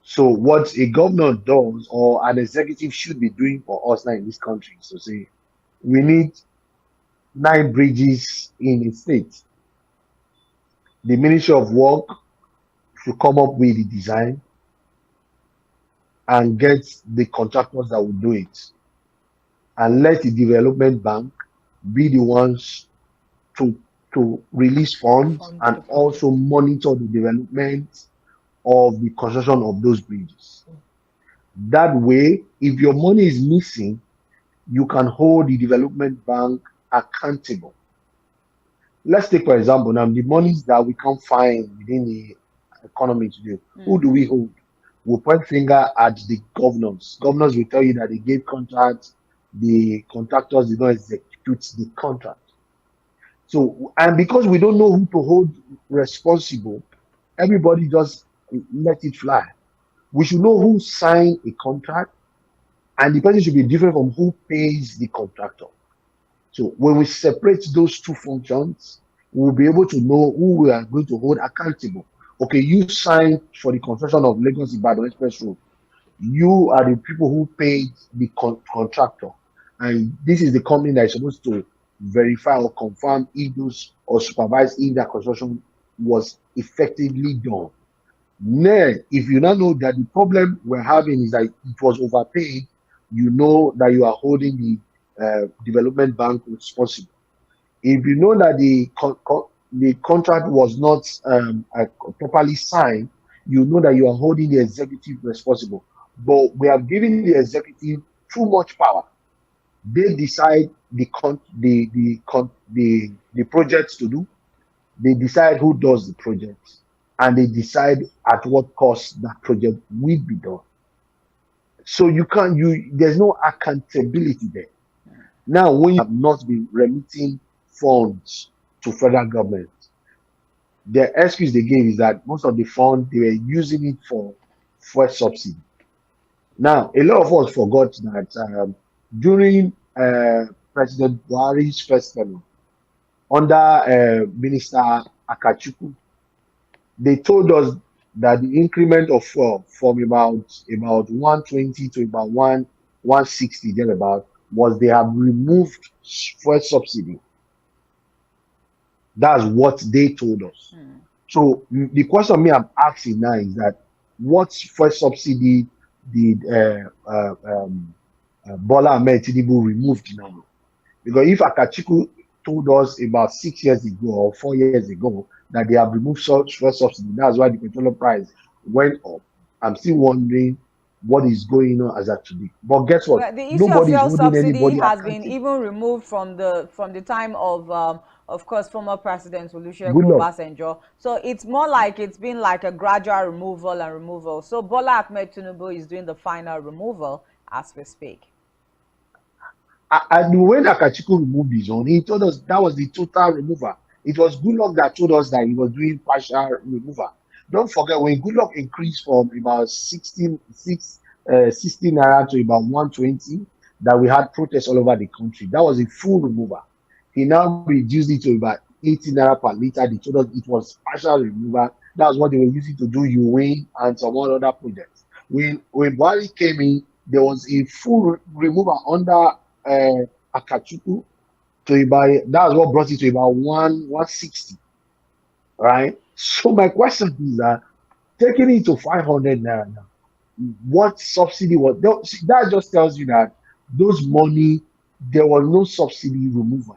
So what a governor does or an executive should be doing for us now in this country is to say, we need 9 bridges in a state. The Ministry of Work should come up with the design and get the contractors that will do it, and let the development bank be the ones to release funds and also monitor the development of the construction of those bridges. That way, if your money is missing, you can hold the development bank accountable. Let's take, for example, now the monies that we can't find within the economy today. Who do we hold? We'll point finger at the governors. Governors will tell you that they gave contracts, the contractors did not execute the contract. So, and because we don't know who to hold responsible, everybody just let it fly. We should know who signed a contract, and the person should be different from who pays the contractor. So when we separate those two functions, we'll be able to know who we are going to hold accountable. Okay, you signed for the construction of Lagos-Ibadan Express Road. You are the people who paid the contractor. And this is the company that is supposed to verify or confirm if those or supervise if that construction was effectively done. Then, if you now know that the problem we're having is that it was overpaid, you know that you are holding the development bank responsible. If you know that the contract was not properly signed, you know that you are holding the executive responsible. But we have given the executive too much power. They decide the projects to do. They decide who does the project, and they decide at what cost that project will be done. So you can't, there's no accountability there. Now, when you have not been remitting funds to federal government, the excuse they gave is that most of the funds they were using it for fuel subsidy. Now, a lot of us forgot that during President Buhari's first term, under Minister Akachuku, they told us that the increment of fuel from about 120 to about 160 thereabout was they have removed fuel subsidy. That's what they told us. So the question me I'm asking now is that what fuel subsidy did Bola Ahmed Tinubu removed now? Because if Akachuku told us about 6 years ago or 4 years ago that they have removed such fuel subsidy, that's why the petroleum price went up. I'm still wondering what is going on as of today. But guess what? Well, the issue of Nobody's fuel holding subsidy anybody has been accountable. even removed from the time of course, former President Olusegun Good luck. Obasanjo. So it's more like it's been like a gradual removal. So Bola Ahmed Tinubu is doing the final removal as we speak. And when Akachuku removed his own, he told us that was the total removal. It was Goodluck that told us that he was doing partial removal. Don't forget, when Goodluck increased from about 16 naira to about 120, that we had protests all over the country. That was a full removal. He now reduced it to about 80 naira per liter. They told us it was partial removal. That's what they were using to do UWIN and some other projects. When Buhari came in, there was a full removal under Akachuku to about, that's what brought it to about 160, right? So my question is that taking it to 500 naira now, what subsidy was that? Just tells you that those money, there was no subsidy removal.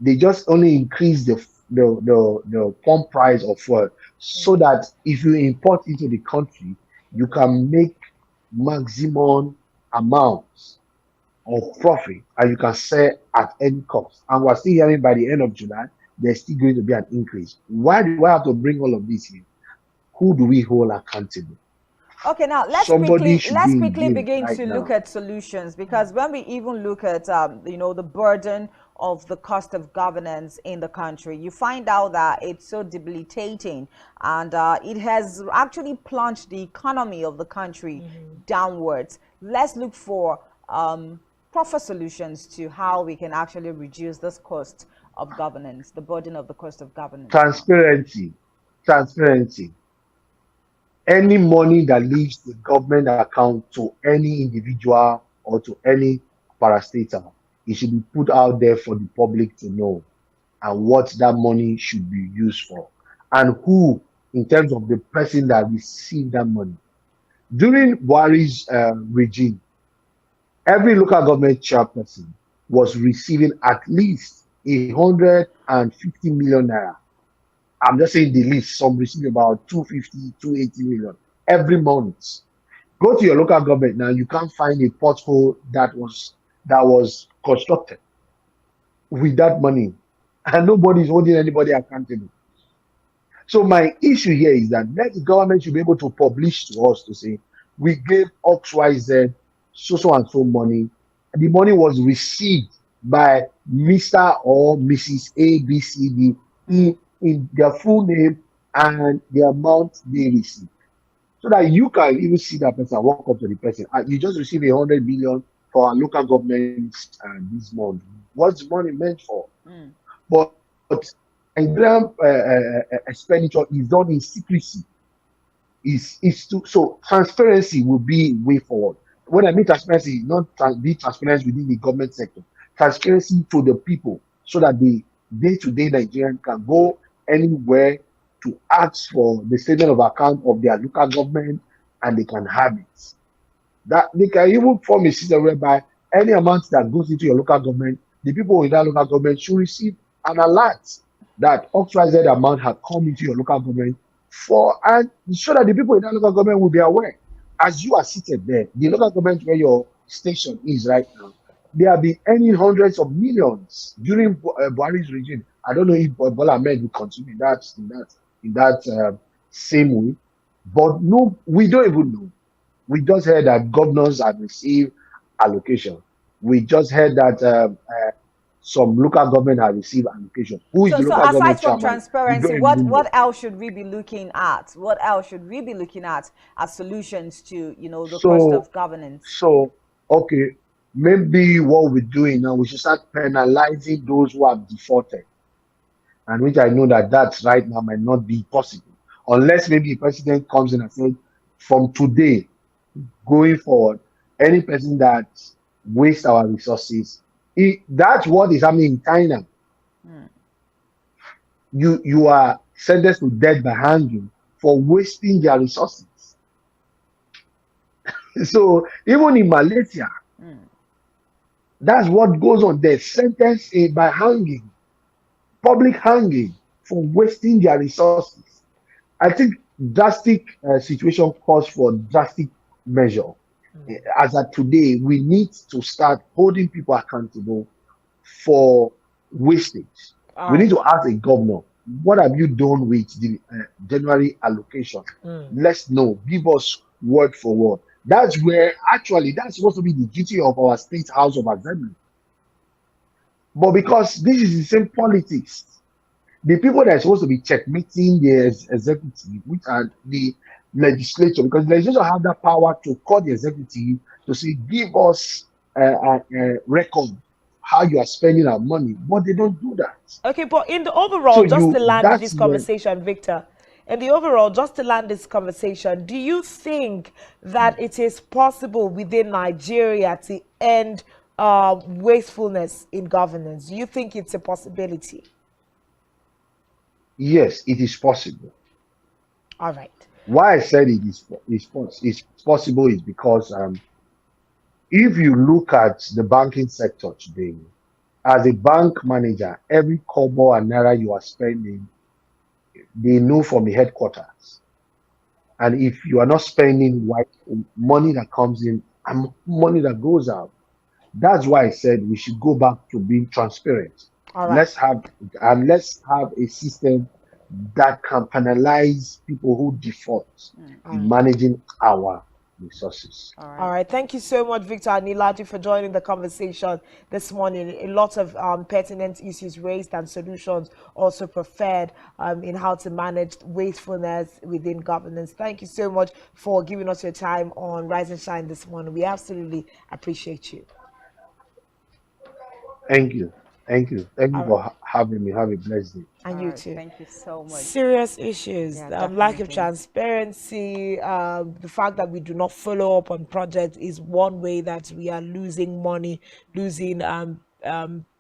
They just only increased the pump price of fuel so that if you import into the country, you can make maximum amounts of profit and you can sell at any cost. And we're still hearing by the end of July, there's still going to be an increase. Why do I have to bring all of this here? Who do we hold accountable? Okay, now let's quickly begin to look at solutions, because when we even look at the burden of the cost of governance in the country, you find out that it's so debilitating, and it has actually plunged the economy of the country downwards. Let's look for proper solutions to how we can actually reduce this cost of governance, the burden of the cost of governance. Transparency. Any money that leaves the government account to any individual or to any parastatal, it should be put out there for the public to know, and what that money should be used for, and who, in terms of the person that received that money. During Buhari's regime, every local government chairperson was receiving at least 150 million naira. I'm just saying the list. Some receive about 250, 280 million every month. Go to your local government now, you can't find a pothole that was constructed with that money, and nobody's holding anybody accountable. So my issue here is that the government should be able to publish to us to say, we gave XYZ so and so money. The money was received by Mr. or Mrs. A, B, C, D in their full name and the amount they received, so that you can even see that person, walk up to the person. You just received 100 billion for our local governments this month. What's the money meant for? But Nigerian expenditure is done in secrecy. So transparency will be way forward. When I mean transparency, not be transparent within the government sector, transparency to the people, so that the day-to-day Nigerian can go anywhere to ask for the statement of account of their local government, and they can have it. That they can even form a system whereby any amount that goes into your local government, the people in that local government should receive an alert that XYZ amount had come into your local government and so that the people in that local government will be aware. As you are seated there, the local government where your station is right now, there have been earning hundreds of millions during Buhari's regime. I don't know if Bola Ahmed will continue in that same way, but no, we don't even know. We just heard that governors have received allocation. We just heard that some local government have received allocation. Who is the So local aside government from chairman? You transparency, don't even know. what else should we be looking at? What else should we be looking at as solutions to, you know, the cost of governance? So, okay, maybe what we're doing now, we should start penalizing those who have defaulted, and which I know that right now might not be possible, unless maybe the president comes in and says, from today going forward, any person that wastes our resources, that's what is happening in China. You are sentenced to death by hanging for wasting their resources. So even in Malaysia, that's what goes on. They're sentenced by hanging, public hanging, for wasting their resources. I think drastic situation calls for drastic measure. As of today, we need to start holding people accountable for wastage. We need to ask a governor, what have you done with the January allocation? Let's know. Give us word for word. That's where actually that's supposed to be the duty of our state house of assembly. But because this is the same politics, the people that are supposed to be checkmating the executive, which are the legislature, because the legislature have that power to call the executive to say, give us a record how you are spending our money, but they don't do that. Okay, but in the overall, So just to land this when- conversation, Victor, in the overall, just to land this conversation, do you think that it is possible within Nigeria to end wastefulness in governance? Do you think it's a possibility? Yes, it is possible. All right. Why I said it is possible is because if you look at the banking sector today, as a bank manager, every kobo and naira you are spending, they know from the headquarters. And if you are not spending money that comes in and money that goes out, that's why I said we should go back to being transparent. All right. Let's have a system that can penalize people who default in managing our resources. All right. Thank you so much, Victor Anilaju, for joining the conversation this morning. A lot of pertinent issues raised and solutions also preferred in how to manage wastefulness within governance. Thank you so much for giving us your time on Rise and Shine this morning. We absolutely appreciate you. Thank you. Thank you. Thank you for having me. Have a blessed day. And you too. Thank you so much. Serious issues, lack of transparency, the fact that we do not follow up on projects is one way that we are losing money, losing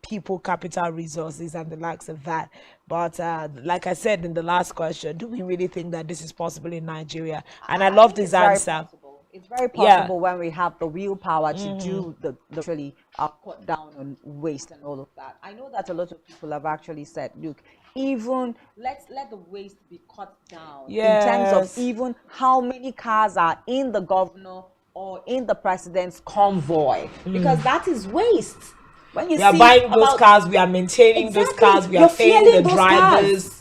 people, capital, resources, and the likes of that. But like I said in the last question, do we really think that this is possible in Nigeria? And I love this answer. It's very possible when we have the willpower to do the actually cut down on waste and all of that. I know that a lot of people have actually said, look, even let the waste be cut down in terms of even how many cars are in the governor or in the president's convoy, because that is waste. When you are buying those cars, we are maintaining those cars, we are paying the drivers.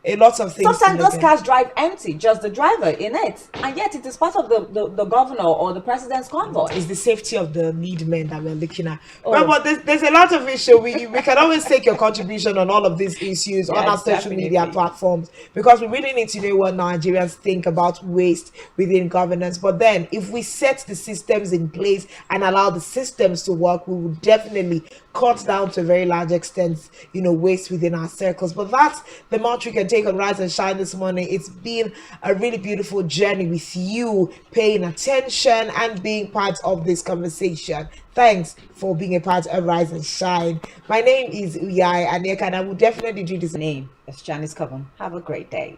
A lot of things. Sometimes those cars drive empty, just the driver in it, and yet it is part of the governor or the president's convoy. It's the safety of the lead men that we're looking at. Well, but there's a lot of issues. We can always take your contribution on all of these issues on our social media platforms, because we really need to know what Nigerians think about waste within governance. But then, if we set the systems in place and allow the systems to work, we will definitely cut down to a very large extent, waste within our circles. But that's the much we can take on Rise and Shine this morning. It's been a really beautiful journey with you, paying attention and being part of this conversation. Thanks for being a part of Rise and Shine. My name is Uyai Aneka, and I will definitely do this. Name is Janice Coven. Have a great day.